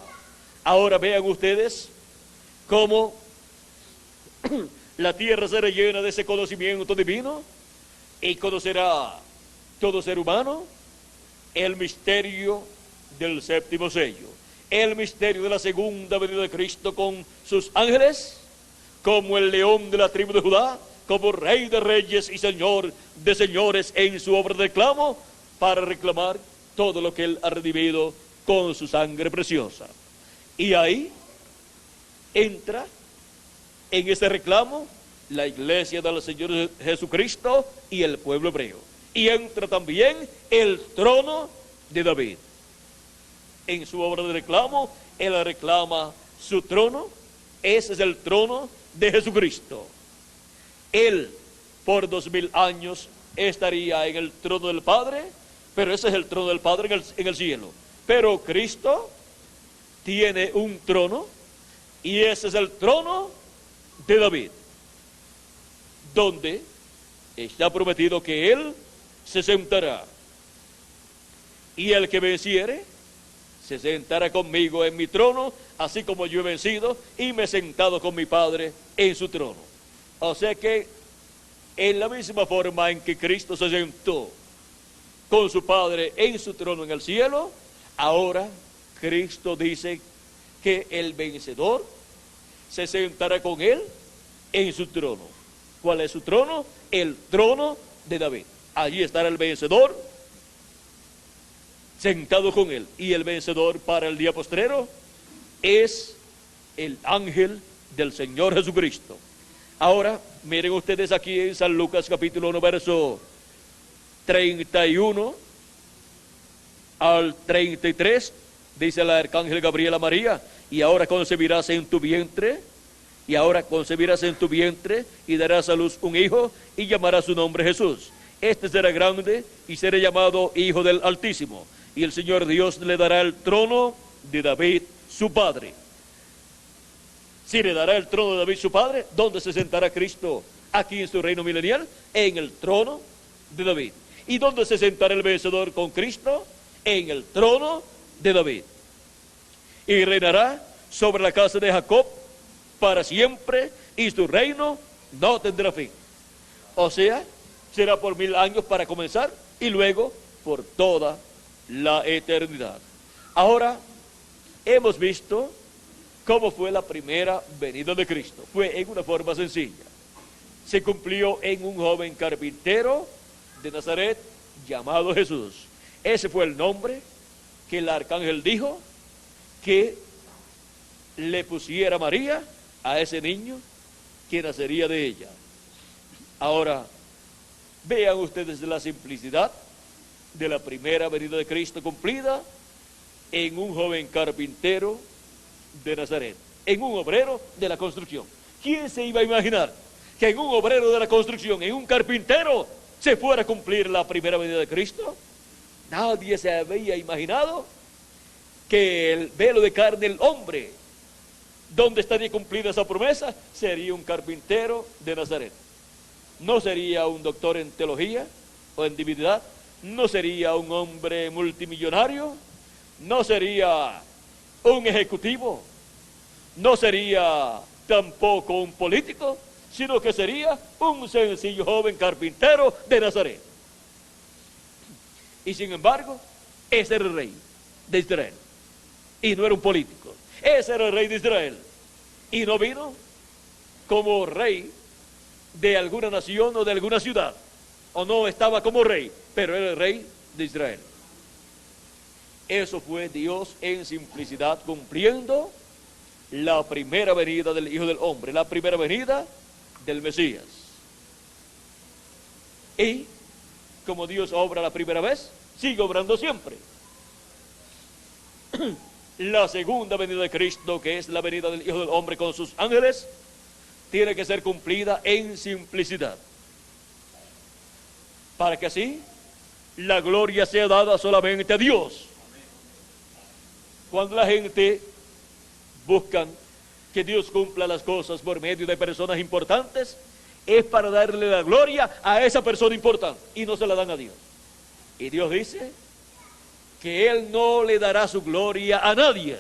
Ahora vean ustedes cómo la tierra será llena de ese conocimiento divino y conocerá todo ser humano el misterio del séptimo sello, el misterio de la segunda venida de Cristo con sus ángeles, como el león de la tribu de Judá, como rey de reyes y señor de señores en su obra de reclamo, para reclamar todo lo que él ha redimido con su sangre preciosa. Y ahí entra en ese reclamo la iglesia del Señor Jesucristo y el pueblo hebreo. Y entra también el trono de David. En su obra de reclamo, él reclama su trono. Ese es el trono de Jesucristo. Él, por 2000 años, estaría en el trono del Padre, pero ese es el trono del Padre en el cielo. Pero Cristo tiene un trono, y ese es el trono de David, donde está prometido que él se sentará. Y el que venciere se sentará conmigo en mi trono, así como yo he vencido y me he sentado con mi Padre en su trono. O sea que en la misma forma en que Cristo se sentó con su Padre en su trono en el cielo, ahora Cristo dice que el vencedor se sentará con él en su trono. ¿Cuál es su trono? El trono de David. Allí estará el vencedor sentado con él. Y el vencedor para el día postrero es el ángel del Señor Jesucristo. Ahora, miren ustedes aquí en San Lucas capítulo 1, verso 31 al 33, dice el arcángel Gabriel a María, y ahora concebirás en tu vientre, y darás a luz un hijo, y llamarás su nombre Jesús. Este será grande, y será llamado Hijo del Altísimo, y el Señor Dios le dará el trono de David, su padre. Si le dará el trono de David, su padre, ¿dónde se sentará Cristo aquí en su reino milenial? En el trono de David. ¿Y dónde se sentará el vencedor con Cristo? En el trono de David. Y reinará sobre la casa de Jacob para siempre, y su reino no tendrá fin. O sea, será por 1000 años para comenzar, y luego por toda la eternidad. Ahora, hemos visto cómo fue la primera venida de Cristo. Fue en una forma sencilla. Se cumplió en un joven carpintero de Nazaret llamado Jesús. Ese fue el nombre que el arcángel dijo que le pusiera María a ese niño que nacería de ella. Ahora, vean ustedes la simplicidad de la primera venida de Cristo cumplida en un joven carpintero de Nazaret, en un obrero de la construcción. ¿Quién se iba a imaginar que en un obrero de la construcción, en un carpintero, se fuera a cumplir la primera venida de Cristo? Nadie se había imaginado que el velo de carne del hombre, donde estaría cumplida esa promesa, sería un carpintero de Nazaret. No sería un doctor en teología o en divinidad, no sería un hombre multimillonario, no sería un ejecutivo, no sería tampoco un político, sino que sería un sencillo joven carpintero de Nazaret. Y sin embargo, ese era el rey de Israel, y no era un político. Ese era el rey de Israel, y no vino como rey de alguna nación o de alguna ciudad, o no estaba como rey, pero era el rey de Israel. Eso fue Dios en simplicidad cumpliendo la primera venida del Hijo del Hombre, la primera venida del Mesías. Y como Dios obra la primera vez, sigue obrando siempre. La segunda venida de Cristo, que es la venida del Hijo del Hombre con sus ángeles, tiene que ser cumplida en simplicidad, para que así la gloria sea dada solamente a Dios. Cuando la gente busca que Dios cumpla las cosas por medio de personas importantes, es para darle la gloria a esa persona importante, y no se la dan a Dios. Y Dios dice que Él no le dará su gloria a nadie.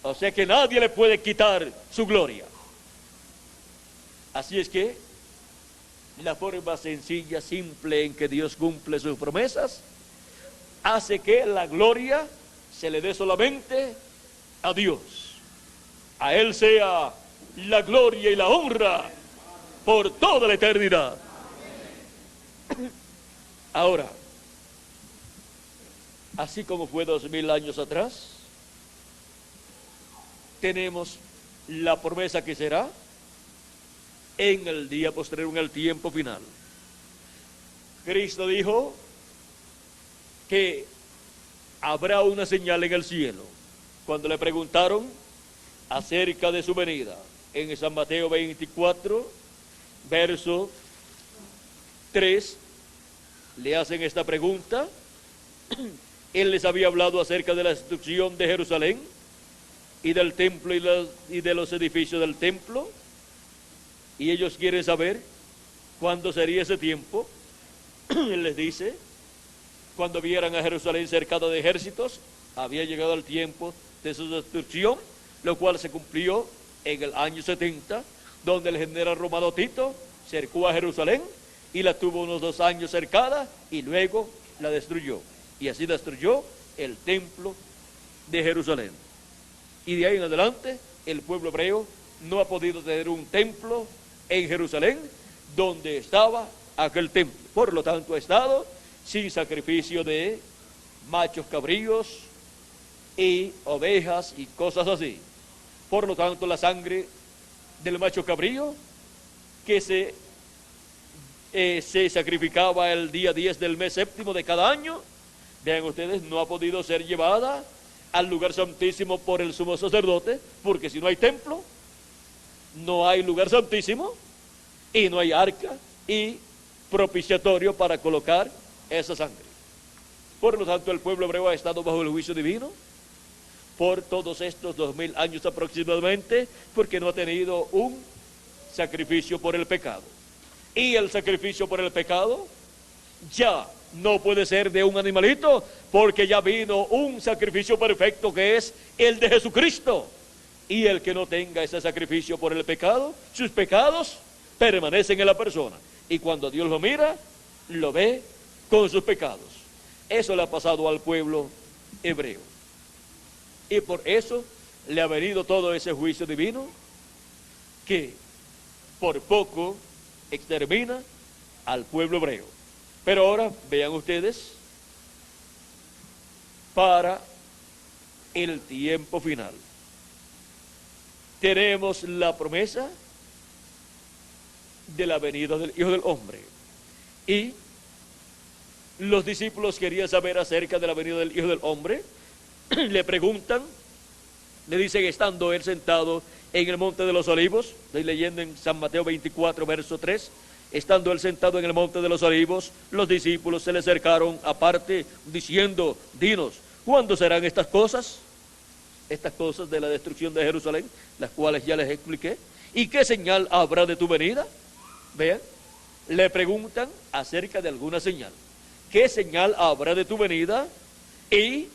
O sea que nadie le puede quitar su gloria. Así es que la forma sencilla, simple en que Dios cumple sus promesas, hace que la gloria se le dé solamente a Dios. A Él sea la gloria y la honra por toda la eternidad. Ahora, así como fue 2000 años atrás, tenemos la promesa que será en el día postrero, en el tiempo final. Cristo dijo que habrá una señal en el cielo. Cuando le preguntaron acerca de su venida, en San Mateo 24, verso 3, le hacen esta pregunta. Él les había hablado acerca de la destrucción de Jerusalén y del templo y de los edificios del templo, y ellos quieren saber cuándo sería ese tiempo. Él les dice cuando vieran a Jerusalén cercada de ejércitos, había llegado el tiempo de su destrucción, lo cual se cumplió en el año 70, donde el general romano Tito cercó a Jerusalén y la tuvo unos 2 años cercada y luego la destruyó. Y así destruyó el templo de Jerusalén. Y de ahí en adelante, el pueblo hebreo no ha podido tener un templo en Jerusalén donde estaba aquel templo. Por lo tanto, ha estado sin sacrificio de machos cabríos y ovejas y cosas así. Por lo tanto, la sangre del macho cabrío que se sacrificaba el día 10 del mes séptimo de cada año, vean ustedes, no ha podido ser llevada al lugar santísimo por el sumo sacerdote, porque si no hay templo, no hay lugar santísimo y no hay arca y propiciatorio para colocar esa sangre. Por lo tanto, el pueblo hebreo ha estado bajo el juicio divino por todos estos 2000 años aproximadamente, porque no ha tenido un sacrificio por el pecado. Y el sacrificio por el pecado ya no puede ser de un animalito, porque ya vino un sacrificio perfecto que es el de Jesucristo. Y el que no tenga ese sacrificio por el pecado, sus pecados permanecen en la persona. Y cuando Dios lo mira, lo ve con sus pecados. Eso le ha pasado al pueblo hebreo. Y por eso le ha venido todo ese juicio divino que por poco extermina al pueblo hebreo. Pero ahora vean ustedes, para el tiempo final, tenemos la promesa de la venida del Hijo del Hombre. Y los discípulos querían saber acerca de la venida del Hijo del Hombre. Le preguntan, le dicen, estando él sentado en el monte de los olivos, estoy leyendo en San Mateo 24, verso 3, estando él sentado en el monte de los olivos, los discípulos se le acercaron aparte, diciendo, dinos, ¿cuándo serán estas cosas? Estas cosas de la destrucción de Jerusalén, las cuales ya les expliqué. ¿Y qué señal habrá de tu venida? Vean, le preguntan acerca de alguna señal. ¿Qué señal habrá de tu venida y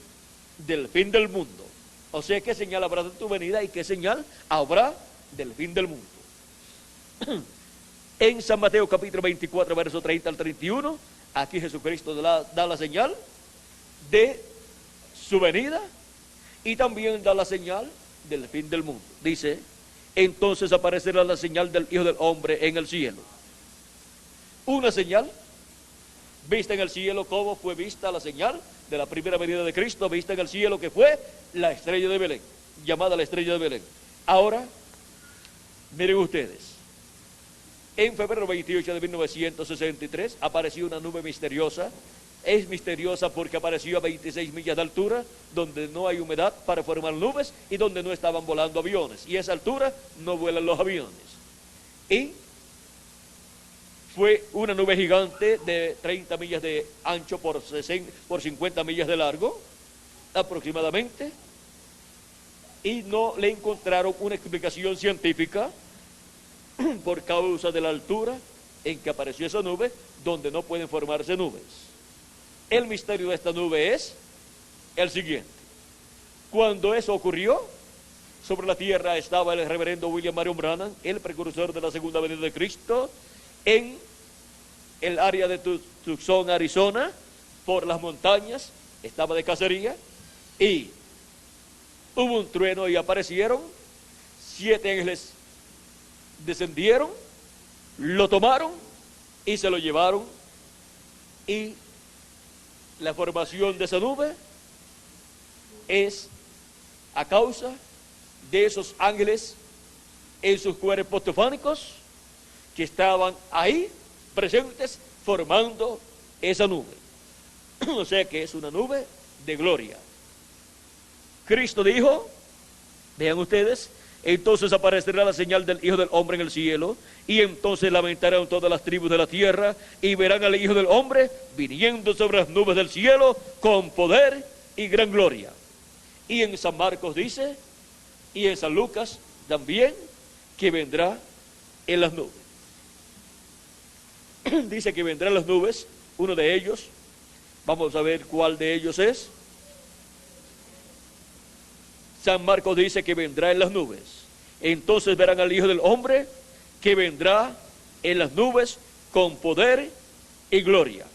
del fin del mundo? O sea, ¿qué señal habrá de tu venida y qué señal habrá del fin del mundo? En San Mateo capítulo 24, verso 30 al 31, aquí Jesucristo da la señal de su venida y también da la señal del fin del mundo. Dice, entonces aparecerá la señal del Hijo del Hombre en el cielo. Una señal vista en el cielo, como fue vista la señal de la primera venida de Cristo, vista en el cielo, que fue la estrella de Belén, llamada la estrella de Belén. Ahora, miren ustedes, en febrero 28 de 1963 apareció una nube misteriosa. Es misteriosa porque apareció a 26 millas de altura, donde no hay humedad para formar nubes y donde no estaban volando aviones. Y a esa altura no vuelan los aviones. Y fue una nube gigante de 30 millas de ancho por 50 millas de largo, aproximadamente. Y no le encontraron una explicación científica por causa de la altura en que apareció esa nube, donde no pueden formarse nubes. El misterio de esta nube es el siguiente. Cuando eso ocurrió, sobre la tierra estaba el reverendo William Marion Branham, el precursor de la segunda venida de Cristo, en el área de Tucson, Arizona, por las montañas, estaba de cacería, y hubo un trueno y aparecieron 7 ángeles, descendieron, lo tomaron y se lo llevaron, y la formación de esa nube es a causa de esos ángeles en sus cuerpos teofánicos que estaban ahí presentes formando esa nube. O sea que es una nube de gloria. Cristo dijo, vean ustedes, entonces aparecerá la señal del Hijo del Hombre en el cielo, y entonces lamentarán todas las tribus de la tierra, y verán al Hijo del Hombre viniendo sobre las nubes del cielo con poder y gran gloria. Y en San Marcos dice, y en San Lucas también, que vendrá en las nubes. Dice que vendrá en las nubes, uno de ellos, Vamos a ver cuál de ellos es. San Marcos dice que vendrá en las nubes. Entonces verán al Hijo del Hombre que vendrá en las nubes con poder y gloria.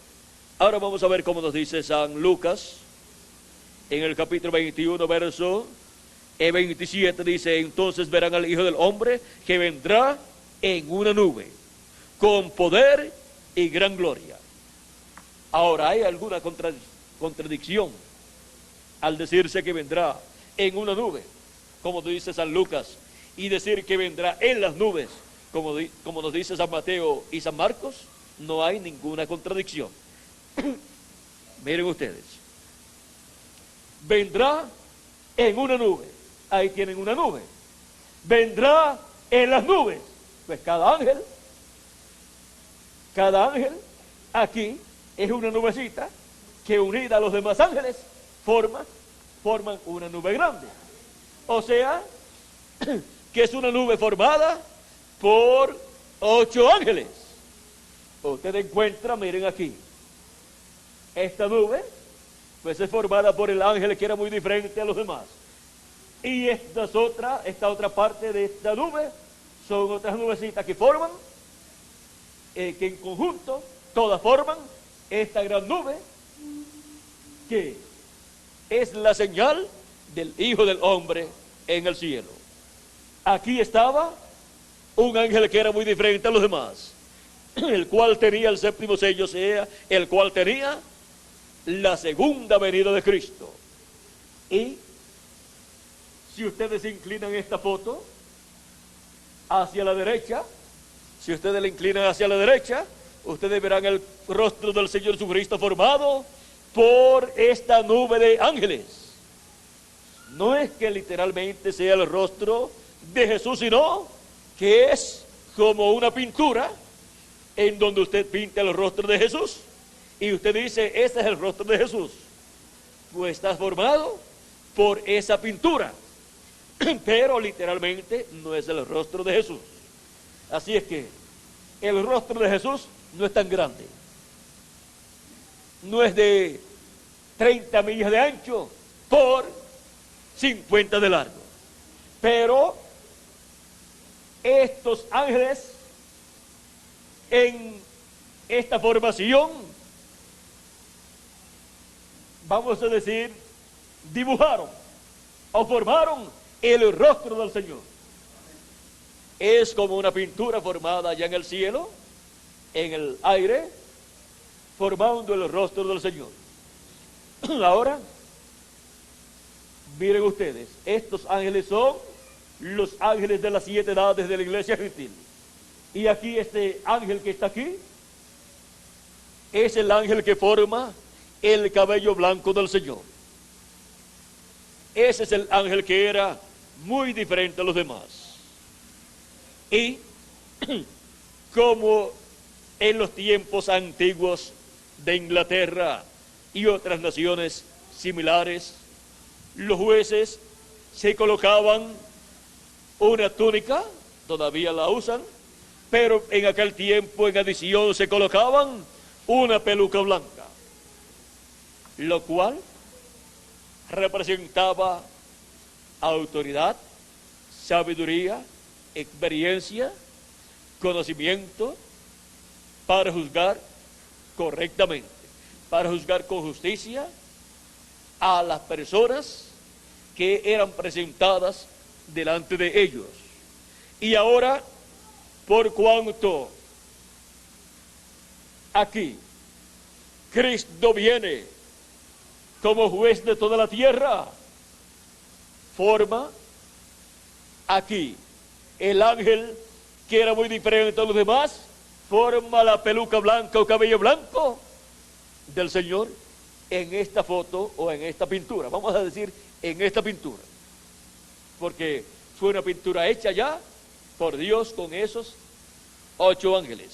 Ahora vamos a ver cómo nos dice San Lucas en el capítulo 21, verso 27, dice: entonces verán al Hijo del Hombre que vendrá en una nube con poder y gran gloria. Ahora, ¿hay alguna contradicción al decirse que vendrá en una nube, como dice San Lucas, y decir que vendrá en las nubes, como nos dice San Mateo y San Marcos? No hay ninguna contradicción. Miren ustedes, vendrá en una nube, ahí tienen una nube. Vendrá en las nubes, pues cada ángel aquí es una nubecita que, unida a los demás ángeles, forman una nube grande. O sea, que es una nube formada por 8 ángeles. Usted encuentra, miren aquí, esta nube, pues es formada por el ángel que era muy diferente a los demás. Y esta otra parte de esta nube son otras nubecitas que forman, que en conjunto todas forman esta gran nube, que es la señal del Hijo del Hombre en el cielo. Aquí estaba un ángel que era muy diferente a los demás, el cual tenía el 7º sello, o sea, el cual tenía la segunda venida de Cristo. Y si ustedes inclinan esta foto hacia la derecha, si ustedes la inclinan hacia la derecha, ustedes verán el rostro del Señor Jesucristo formado por esta nube de ángeles. No es que literalmente sea el rostro de Jesús, sino que es como una pintura en donde usted pinta el rostro de Jesús y usted dice: este es el rostro de Jesús. Pues está formado por esa pintura, pero literalmente no es el rostro de Jesús. Así es que el rostro de Jesús no es tan grande, no es de 30 millas de ancho por 50 de largo, pero estos ángeles en esta formación, vamos a decir, dibujaron o formaron el rostro del Señor. Es como una pintura formada allá en el cielo, en el aire, formando el rostro del Señor. Ahora, miren ustedes, estos ángeles son los ángeles de las 7 edades de la iglesia gentil. Y aquí este ángel que está aquí es el ángel que forma el cabello blanco del Señor. Ese es el ángel que era muy diferente a los demás. Y como en los tiempos antiguos de Inglaterra y otras naciones similares, los jueces se colocaban una túnica, todavía la usan, pero en aquel tiempo en adición se colocaban una peluca blanca, lo cual representaba autoridad, sabiduría, experiencia, conocimiento para juzgar correctamente, para juzgar con justicia a las personas que eran presentadas delante de ellos. Y ahora, por cuanto aquí Cristo viene como juez de toda la tierra, forma aquí el ángel que era muy diferente a los demás, forma la peluca blanca o cabello blanco del Señor en esta foto o en esta pintura. Vamos a decir en esta pintura, porque fue una pintura hecha ya por Dios con esos 8 ángeles.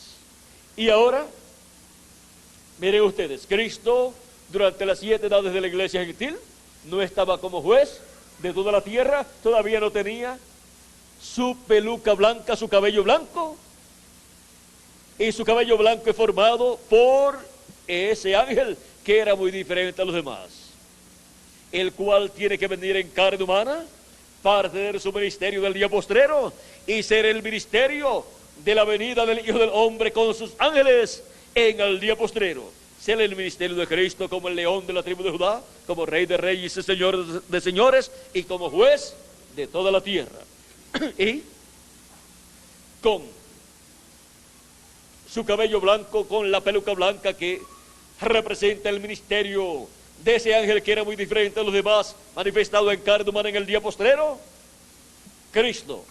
Y ahora, miren ustedes, Cristo durante las 7 edades de la iglesia gentil no estaba como juez de toda la tierra, todavía no tenía su peluca blanca, su cabello blanco, y su cabello blanco es formado por ese ángel que era muy diferente a los demás, el cual tiene que venir en carne humana para tener su ministerio del día postrero y ser el ministerio de la venida del Hijo del Hombre con sus ángeles en el día postrero. Ser el ministerio de Cristo como el león de la tribu de Judá, como Rey de reyes y Señor de señores, y como juez de toda la tierra. Y con su cabello blanco, con la peluca blanca que representa el ministerio de ese ángel que era muy diferente a los demás, manifestado en carne humana en el día postrero. Cristo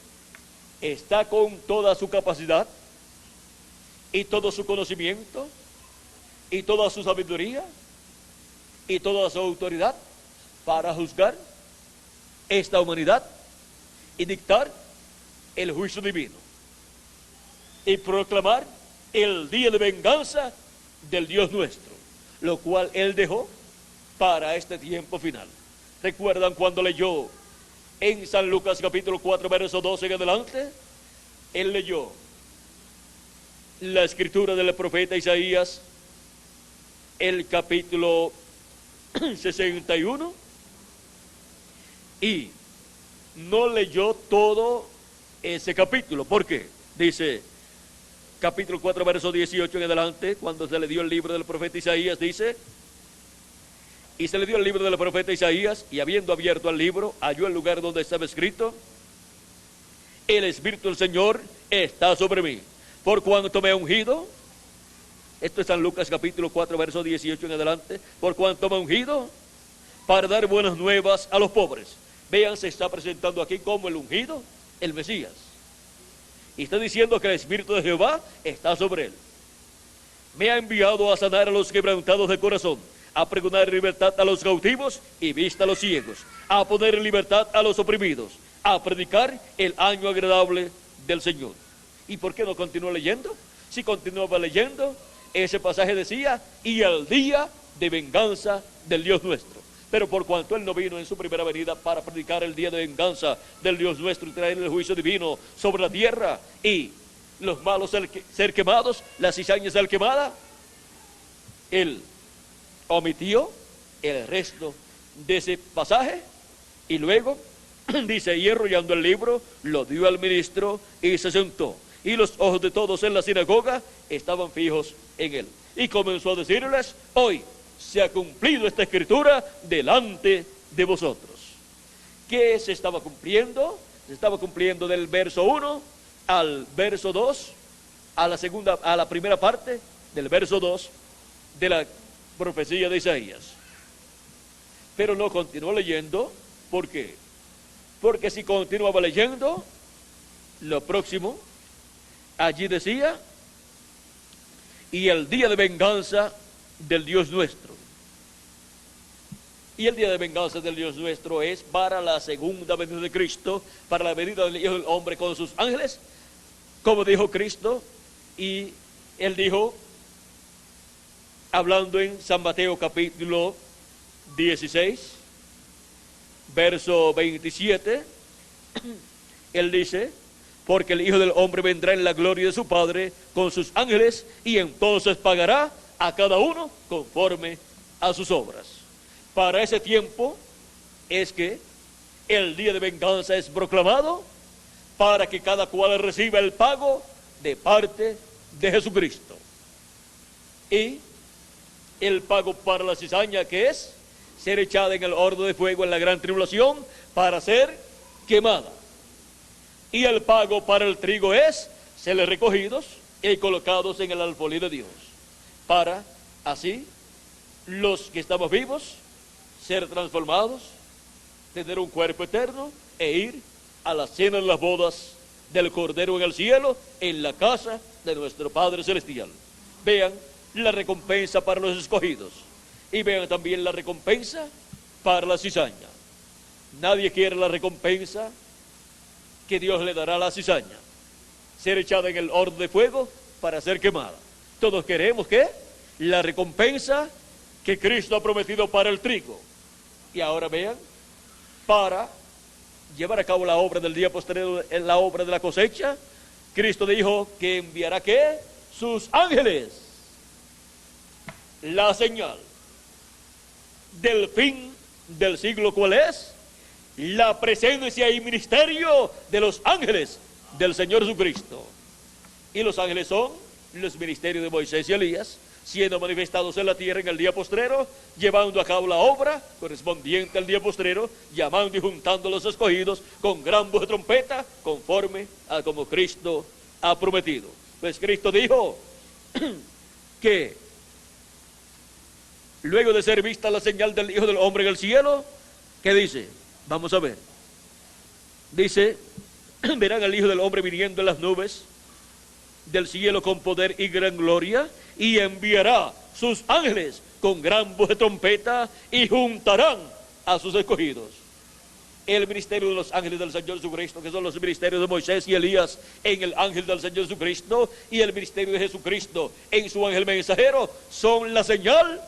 está con toda su capacidad y todo su conocimiento y toda su sabiduría y toda su autoridad para juzgar esta humanidad y dictar el juicio divino y proclamar el día de venganza del Dios nuestro, lo cual Él dejó para este tiempo final. ¿Recuerdan cuando leyó en San Lucas capítulo 4 verso 12 en adelante? Él leyó la escritura del profeta Isaías, el capítulo 61, y no leyó todo ese capítulo. ¿Por qué? Dice capítulo 4 verso 18 en adelante, cuando se le dio el libro del profeta Isaías, dice: y se le dio el libro del profeta Isaías, y habiendo abierto el libro, halló el lugar donde estaba escrito: el Espíritu del Señor está sobre mí, por cuanto me ha ungido. Esto es San Lucas capítulo 4 verso 18 en adelante. Por cuanto me ha ungido para dar buenas nuevas a los pobres. Vean, se está presentando aquí como el ungido, el Mesías, y está diciendo que el Espíritu de Jehová está sobre él. Me ha enviado a sanar a los quebrantados de corazón, a pregonar libertad a los cautivos y vista a los ciegos, a poner en libertad a los oprimidos, a predicar el año agradable del Señor. ¿Y por qué no continúa leyendo? Si continuaba leyendo, ese pasaje decía: y el día de venganza del Dios nuestro. Pero por cuanto Él no vino en su primera venida para predicar el día de venganza del Dios nuestro y traer el juicio divino sobre la tierra y los malos ser quemados, la cizaña ser quemada, Él omitió el resto de ese pasaje y luego dice: y enrollando el libro, lo dio al ministro y se sentó. Y los ojos de todos en la sinagoga estaban fijos en él. Y comenzó a decirles: hoy se ha cumplido esta escritura delante de vosotros. ¿Qué se estaba cumpliendo? Se estaba cumpliendo del verso 1 al verso 2, a la primera parte del verso 2 de la profecía de Isaías. Pero no continuó leyendo. ¿Por qué? Porque si continuaba leyendo, lo próximo allí decía: y el día de venganza del Dios nuestro. Y el día de venganza del Dios nuestro es para la segunda venida de Cristo, para la venida del Hijo del Hombre con sus ángeles, como dijo Cristo. Y Él dijo, hablando en San Mateo capítulo 16, verso 27, Él dice: porque el Hijo del Hombre vendrá en la gloria de su Padre con sus ángeles, y entonces pagará a cada uno conforme a sus obras. Para ese tiempo es que el día de venganza es proclamado, para que cada cual reciba el pago de parte de Jesucristo. Y el pago para la cizaña, que es ser echada en el horno de fuego en la gran tribulación para ser quemada. Y el pago para el trigo es ser recogidos y colocados en el alfolí de Dios, para así los que estamos vivos ser transformados, tener un cuerpo eterno e ir a la cena de las bodas del Cordero en el cielo, en la casa de nuestro Padre Celestial. Vean la recompensa para los escogidos y vean también la recompensa para la cizaña. Nadie quiere la recompensa que Dios le dará a la cizaña: ser echada en el horno de fuego para ser quemada. Todos queremos que la recompensa que Cristo ha prometido para el trigo. Y ahora vean, para llevar a cabo la obra del día posterior, en la obra de la cosecha, Cristo dijo que enviará ¿qué? Sus ángeles. La señal del fin del siglo, ¿cuál es? La presencia y ministerio de los ángeles del Señor Jesucristo. Y los ángeles son los ministerios de Moisés y Elías, siendo manifestados en la tierra en el día postrero, llevando a cabo la obra correspondiente al día postrero, llamando y juntando a los escogidos con gran voz de trompeta, conforme a como Cristo ha prometido. Pues Cristo dijo que luego de ser vista la señal del Hijo del Hombre en el cielo, ¿qué dice? Vamos a ver. Dice, verán al Hijo del Hombre viniendo en las nubes del cielo con poder y gran gloria, y enviará sus ángeles con gran voz de trompeta y juntarán a sus escogidos. El ministerio de los ángeles del Señor Jesucristo, que son los ministerios de Moisés y Elías en el ángel del Señor Jesucristo, y el ministerio de Jesucristo en su ángel mensajero, son la señal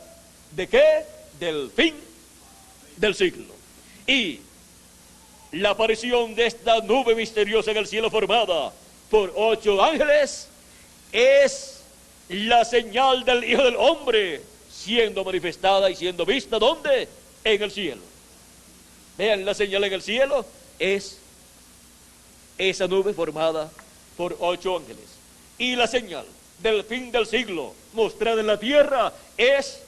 ¿de qué? Del fin del siglo. Y la aparición de esta nube misteriosa en el cielo formada por 8 ángeles es la señal del Hijo del Hombre siendo manifestada y siendo vista, ¿dónde? En el cielo. Vean, la señal en el cielo es esa nube formada por 8 ángeles. Y la señal del fin del siglo mostrada en la tierra es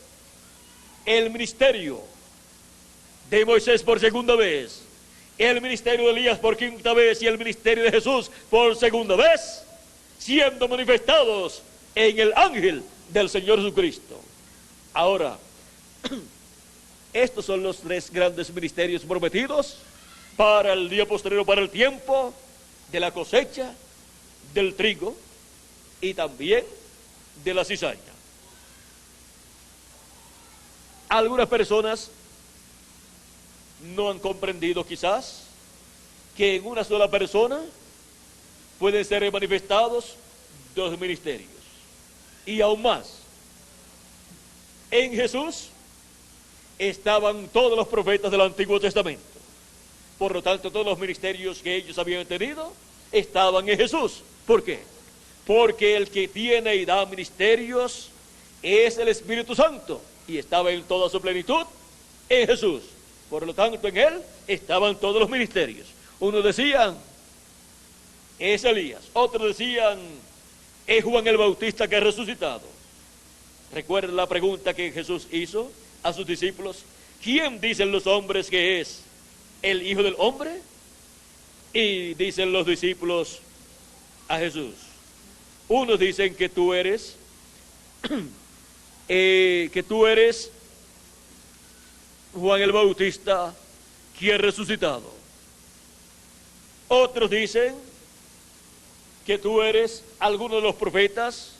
el ministerio de Moisés por segunda vez, el ministerio de Elías por quinta vez y el ministerio de Jesús por segunda vez, siendo manifestados en el ángel del Señor Jesucristo. Ahora, estos son los 3 grandes ministerios prometidos para el día posterior, para el tiempo de la cosecha del trigo y también de la cizaña. Algunas personas no han comprendido quizás que en una sola persona pueden ser manifestados 2 ministerios y aún más. En Jesús estaban todos los profetas del Antiguo Testamento. Por lo tanto, todos los ministerios que ellos habían tenido estaban en Jesús. ¿Por qué? Porque el que tiene y da ministerios es el Espíritu Santo, y estaba en toda su plenitud en Jesús. Por lo tanto, en él estaban todos los ministerios. Unos decían, es Elías. Otros decían, es Juan el Bautista que ha resucitado. Recuerden la pregunta que Jesús hizo a sus discípulos: ¿quién dicen los hombres que es el Hijo del Hombre? Y dicen los discípulos a Jesús. Unos dicen que tú eres Juan el Bautista, que ha resucitado. Otros dicen que tú eres alguno de los profetas.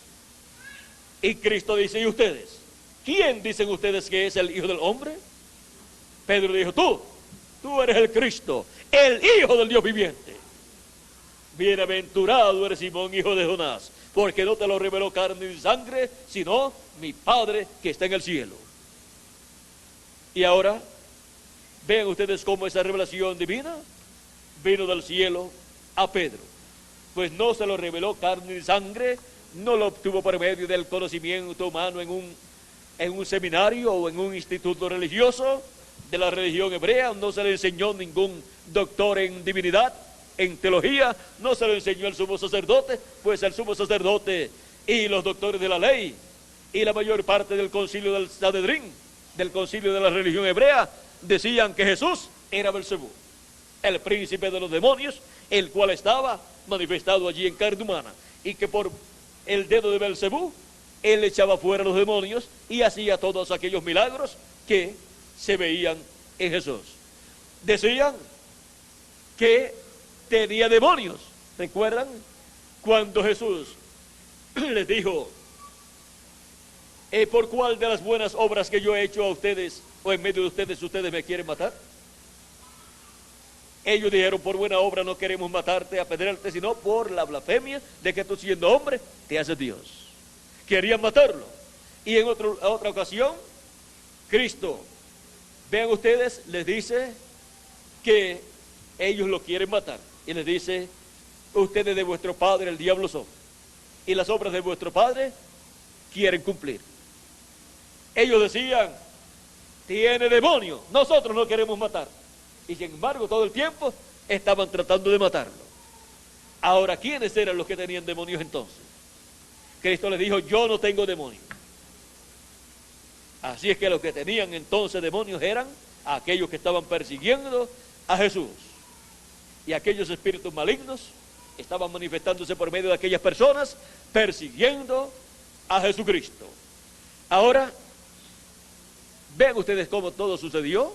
Y Cristo dice, ¿y ustedes? ¿Quién dicen ustedes que es el Hijo del Hombre? Pedro dijo, tú eres el Cristo, el Hijo del Dios viviente. Bienaventurado eres Simón, hijo de Jonás, porque no te lo reveló carne ni sangre, sino mi Padre que está en el cielo. Y ahora, vean ustedes cómo esa revelación divina vino del cielo a Pedro. Pues no se lo reveló carne ni sangre, no lo obtuvo por medio del conocimiento humano en un seminario o en un instituto religioso de la religión hebrea. No se le enseñó ningún doctor en divinidad, en teología. No se lo enseñó el sumo sacerdote, pues el sumo sacerdote y los doctores de la ley y la mayor parte del concilio del Sanedrín, del concilio de la religión hebrea, decían que Jesús era Belcebú, el príncipe de los demonios, el cual estaba manifestado allí en carne humana, y que por el dedo de Belcebú él echaba fuera a los demonios y hacía todos aquellos milagros que se veían en Jesús. Decían que tenía demonios. ¿Recuerdan cuando Jesús les dijo, ¿por cuál de las buenas obras que yo he hecho a ustedes o en medio de ustedes me quieren matar? Ellos dijeron, por buena obra no queremos matarte, apedrearte, sino por la blasfemia de que tú, siendo hombre, te haces Dios. Querían matarlo. Y en otra ocasión, Cristo, vean ustedes, les dice que ellos lo quieren matar. Y les dice, ustedes de vuestro padre el diablo son, y las obras de vuestro padre quieren cumplir. Ellos decían tiene demonio, nosotros no queremos matar. Y sin embargo, todo el tiempo estaban tratando de matarlo. Ahora, ¿quiénes eran los que tenían demonios entonces? Cristo les dijo, yo no tengo demonios. Así es que los que tenían entonces demonios eran aquellos que estaban persiguiendo a Jesús. Y aquellos espíritus malignos estaban manifestándose por medio de aquellas personas persiguiendo a Jesucristo. Ahora, vean ustedes cómo todo sucedió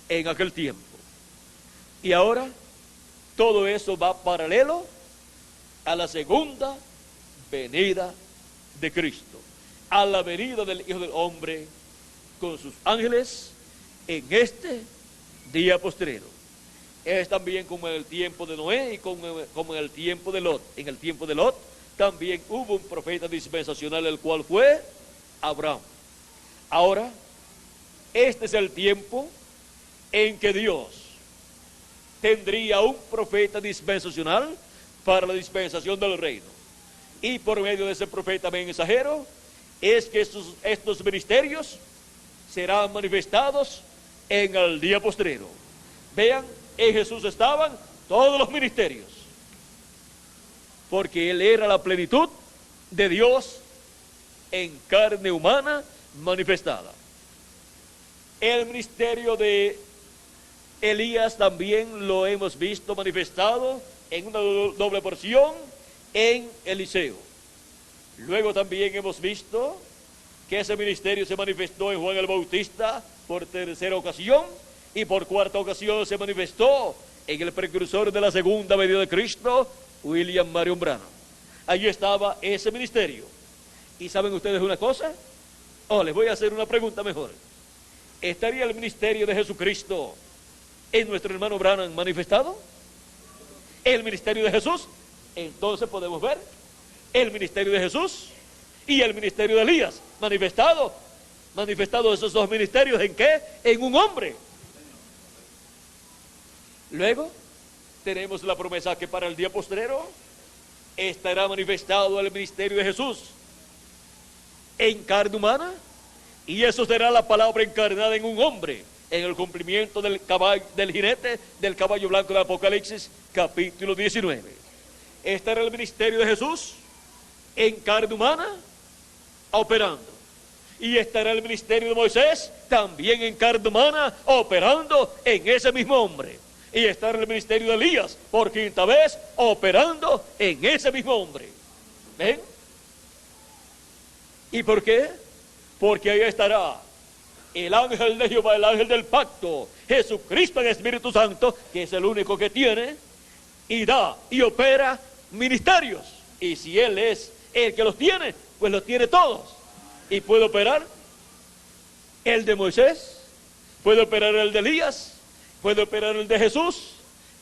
en aquel tiempo. Y ahora, todo eso va paralelo a la segunda venida de Cristo, a la venida del Hijo del Hombre con sus ángeles en este día postrero. Es también como en el tiempo de Noé y como en el tiempo de Lot. En el tiempo de Lot también hubo un profeta dispensacional, el cual fue Abraham. Ahora, este es el tiempo en que Dios tendría un profeta dispensacional para la dispensación del reino. Y por medio de ese profeta mensajero es que estos ministerios serán manifestados en el día postrero. Vean, en Jesús estaban todos los ministerios, porque Él era la plenitud de Dios en carne humana manifestada. El ministerio de Elías también lo hemos visto manifestado en una doble porción en Eliseo. Luego también hemos visto que ese ministerio se manifestó en Juan el Bautista por tercera ocasión, y por cuarta ocasión se manifestó en el precursor de la segunda venida de Cristo, William Marion Branham. Allí estaba ese ministerio. ¿Y saben ustedes una cosa? Les voy a hacer una pregunta mejor. ¿Estaría el ministerio de Jesucristo en nuestro hermano Branham manifestado? ¿El ministerio de Jesús? Entonces podemos ver el ministerio de Jesús y el ministerio de Elías manifestado esos dos ministerios. ¿En qué? En un hombre. Luego tenemos la promesa que para el día postrero estará manifestado el ministerio de Jesús en carne humana, y eso será la palabra encarnada en un hombre, en el cumplimiento del jinete del caballo blanco de Apocalipsis capítulo 19. Estará el ministerio de Jesús en carne humana operando, y estará el ministerio de Moisés también en carne humana operando en ese mismo hombre, y estará el ministerio de Elías por quinta vez operando en ese mismo hombre. ¿Ven? ¿Y por qué? Porque ahí estará el ángel de Jehová, el ángel del pacto, Jesucristo en Espíritu Santo, que es el único que tiene y da y opera ministerios. Y si Él es el que los tiene, pues los tiene todos. Y puede operar el de Moisés, puede operar el de Elías, puede operar el de Jesús,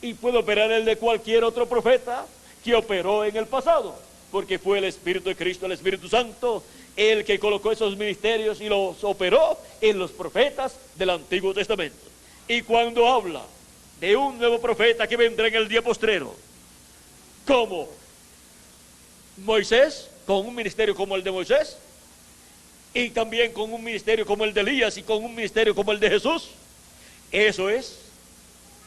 y puede operar el de cualquier otro profeta que operó en el pasado, porque fue el Espíritu de Cristo, el Espíritu Santo, el que colocó esos ministerios y los operó en los profetas del Antiguo Testamento. Y cuando habla de un nuevo profeta que vendrá en el día postrero, como Moisés, con un ministerio como el de Moisés, y también con un ministerio como el de Elías, y con un ministerio como el de Jesús, eso es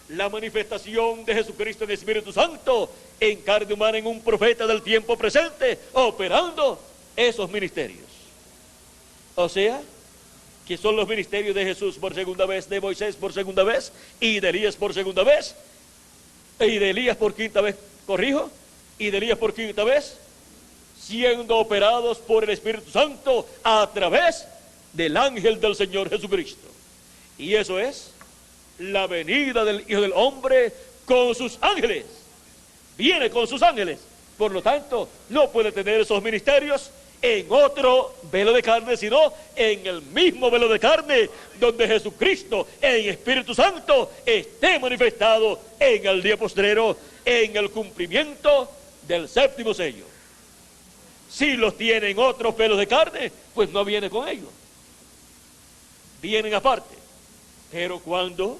la manifestación de Jesucristo en el Espíritu Santo en carne humana, en un profeta del tiempo presente, operando esos ministerios. O sea, que son los ministerios de Jesús por segunda vez, de Moisés por segunda vez, y de Elías por segunda vez, y de Elías por quinta vez, y de Elías por quinta vez, siendo operados por el Espíritu Santo a través del ángel del Señor Jesucristo. Y eso es la venida del Hijo del Hombre con sus ángeles. Viene con sus ángeles. Por lo tanto, no puede tener esos ministerios en otro velo de carne, sino en el mismo velo de carne donde Jesucristo en Espíritu Santo esté manifestado en el día postrero, en el cumplimiento del séptimo sello. Si los tienen otros velos de carne, pues no viene con ellos, vienen aparte. Pero cuando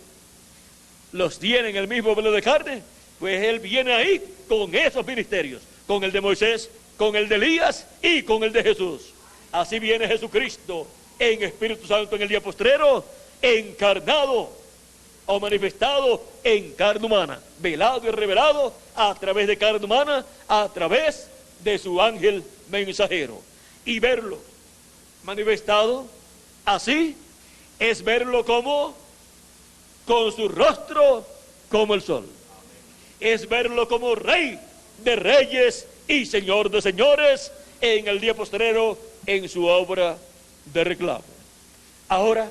los tienen el mismo velo de carne, pues Él viene ahí con esos ministerios, con el de Moisés, con el de Elías y con el de Jesús. Así viene Jesucristo en Espíritu Santo en el día postrero, encarnado o manifestado en carne humana, velado y revelado a través de carne humana, a través de su ángel mensajero. Y verlo manifestado así es verlo como con su rostro como el sol. Es verlo como Rey de reyes y Señor de señores en el día postrero en su obra de reclamo. Ahora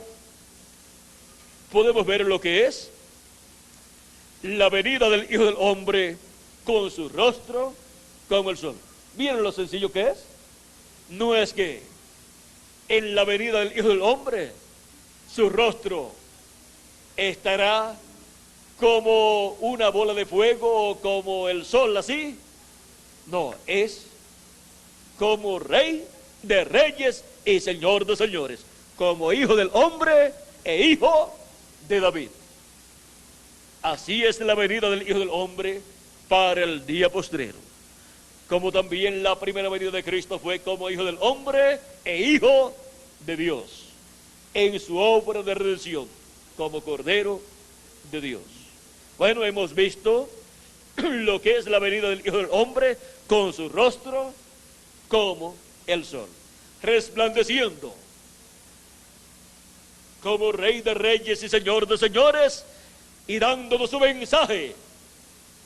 podemos ver lo que es la venida del Hijo del Hombre con su rostro como el sol. ¿Vieron lo sencillo que es? No es que en la venida del Hijo del Hombre su rostro estará como una bola de fuego o como el sol así. No, es como Rey de reyes y Señor de señores, como Hijo del Hombre e Hijo de David. Así es la venida del Hijo del Hombre para el día postrero. Como también la primera venida de Cristo fue como Hijo del Hombre e Hijo de Dios, en su obra de redención, como Cordero de Dios. Bueno, hemos visto lo que es la venida del Hijo del Hombre con su rostro como el sol, resplandeciendo como Rey de reyes y Señor de señores, y dándonos su mensaje,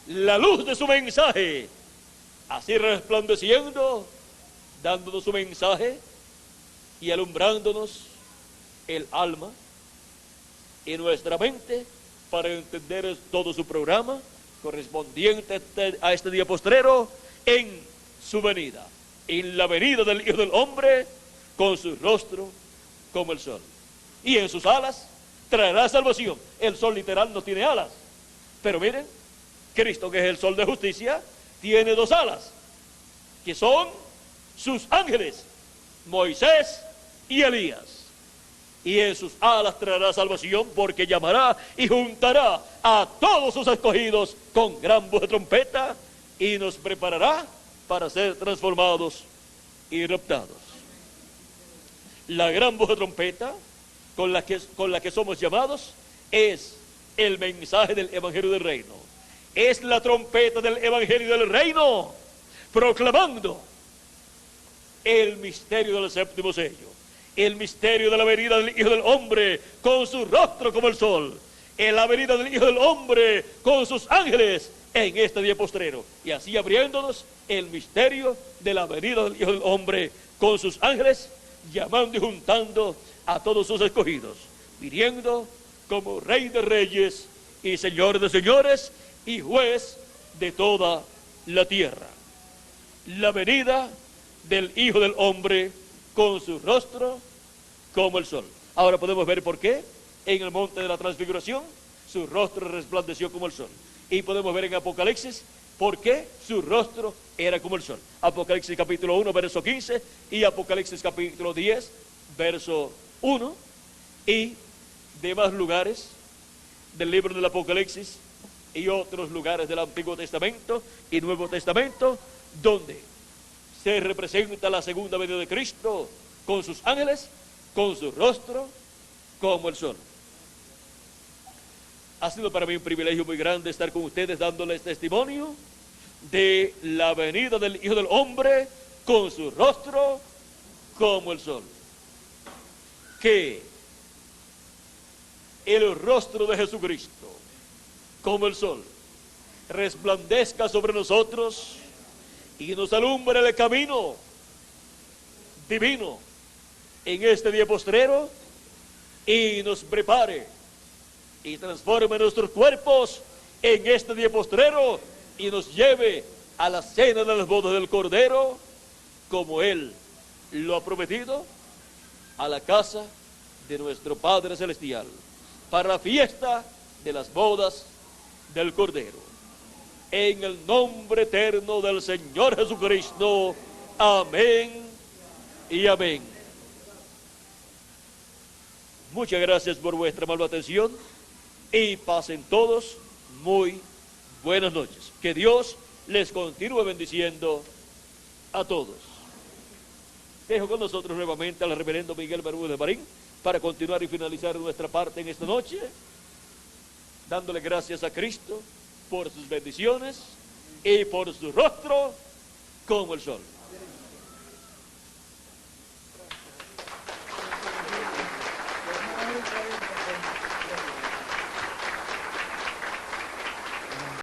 la luz de su mensaje, así resplandeciendo, dándonos su mensaje y alumbrándonos el alma y nuestra mente para entender todo su programa correspondiente a este día postrero en su venida, en la venida del Hijo del Hombre con su rostro como el sol, y en sus alas traerá salvación. El sol literal no tiene alas, pero miren, Cristo, que es el sol de justicia, tiene dos alas, que son sus ángeles, Moisés y Elías. Y en sus alas traerá salvación, porque llamará y juntará a todos sus escogidos con gran voz de trompeta, y nos preparará para ser transformados y raptados. La gran voz de trompeta con la que somos llamados es el mensaje del Evangelio del Reino. Es la trompeta del Evangelio del Reino, proclamando el misterio del séptimo sello, el misterio de la venida del Hijo del Hombre con su rostro como el sol, en la venida del Hijo del Hombre con sus ángeles en este día postrero, y así abriéndonos el misterio de la venida del Hijo del Hombre con sus ángeles, llamando y juntando a todos sus escogidos, viniendo como Rey de reyes y Señor de señores y juez de toda la tierra. La venida del Hijo del Hombre con su rostro como el sol. Ahora podemos ver por qué en el monte de la transfiguración su rostro resplandeció como el sol, y podemos ver en Apocalipsis por qué su rostro era como el sol. Apocalipsis capítulo 1 verso 15 y Apocalipsis capítulo 10 verso 1, y demás lugares del libro del Apocalipsis y otros lugares del Antiguo Testamento y Nuevo Testamento, donde se representa la segunda venida de Cristo con sus ángeles, con su rostro como el sol. Ha sido para mí un privilegio muy grande estar con ustedes dándoles testimonio de la venida del Hijo del Hombre con su rostro como el sol. Que el rostro de Jesucristo como el sol resplandezca sobre nosotros y nos alumbre el camino divino en este día postrero, y nos prepare y transforme nuestros cuerpos en este día postrero y nos lleve a la cena de las bodas del Cordero, como Él lo ha prometido, a la casa de nuestro Padre Celestial, para la fiesta de las bodas del Cordero. En el nombre eterno del Señor Jesucristo. Amén y amén. Muchas gracias por vuestra amable atención y pasen todos muy buenas noches. Que Dios les continúe bendiciendo a todos. Dejo con nosotros nuevamente al reverendo Miguel Bermúdez Marín para continuar y finalizar nuestra parte en esta noche, dándole gracias a Cristo por sus bendiciones y por su rostro como el sol.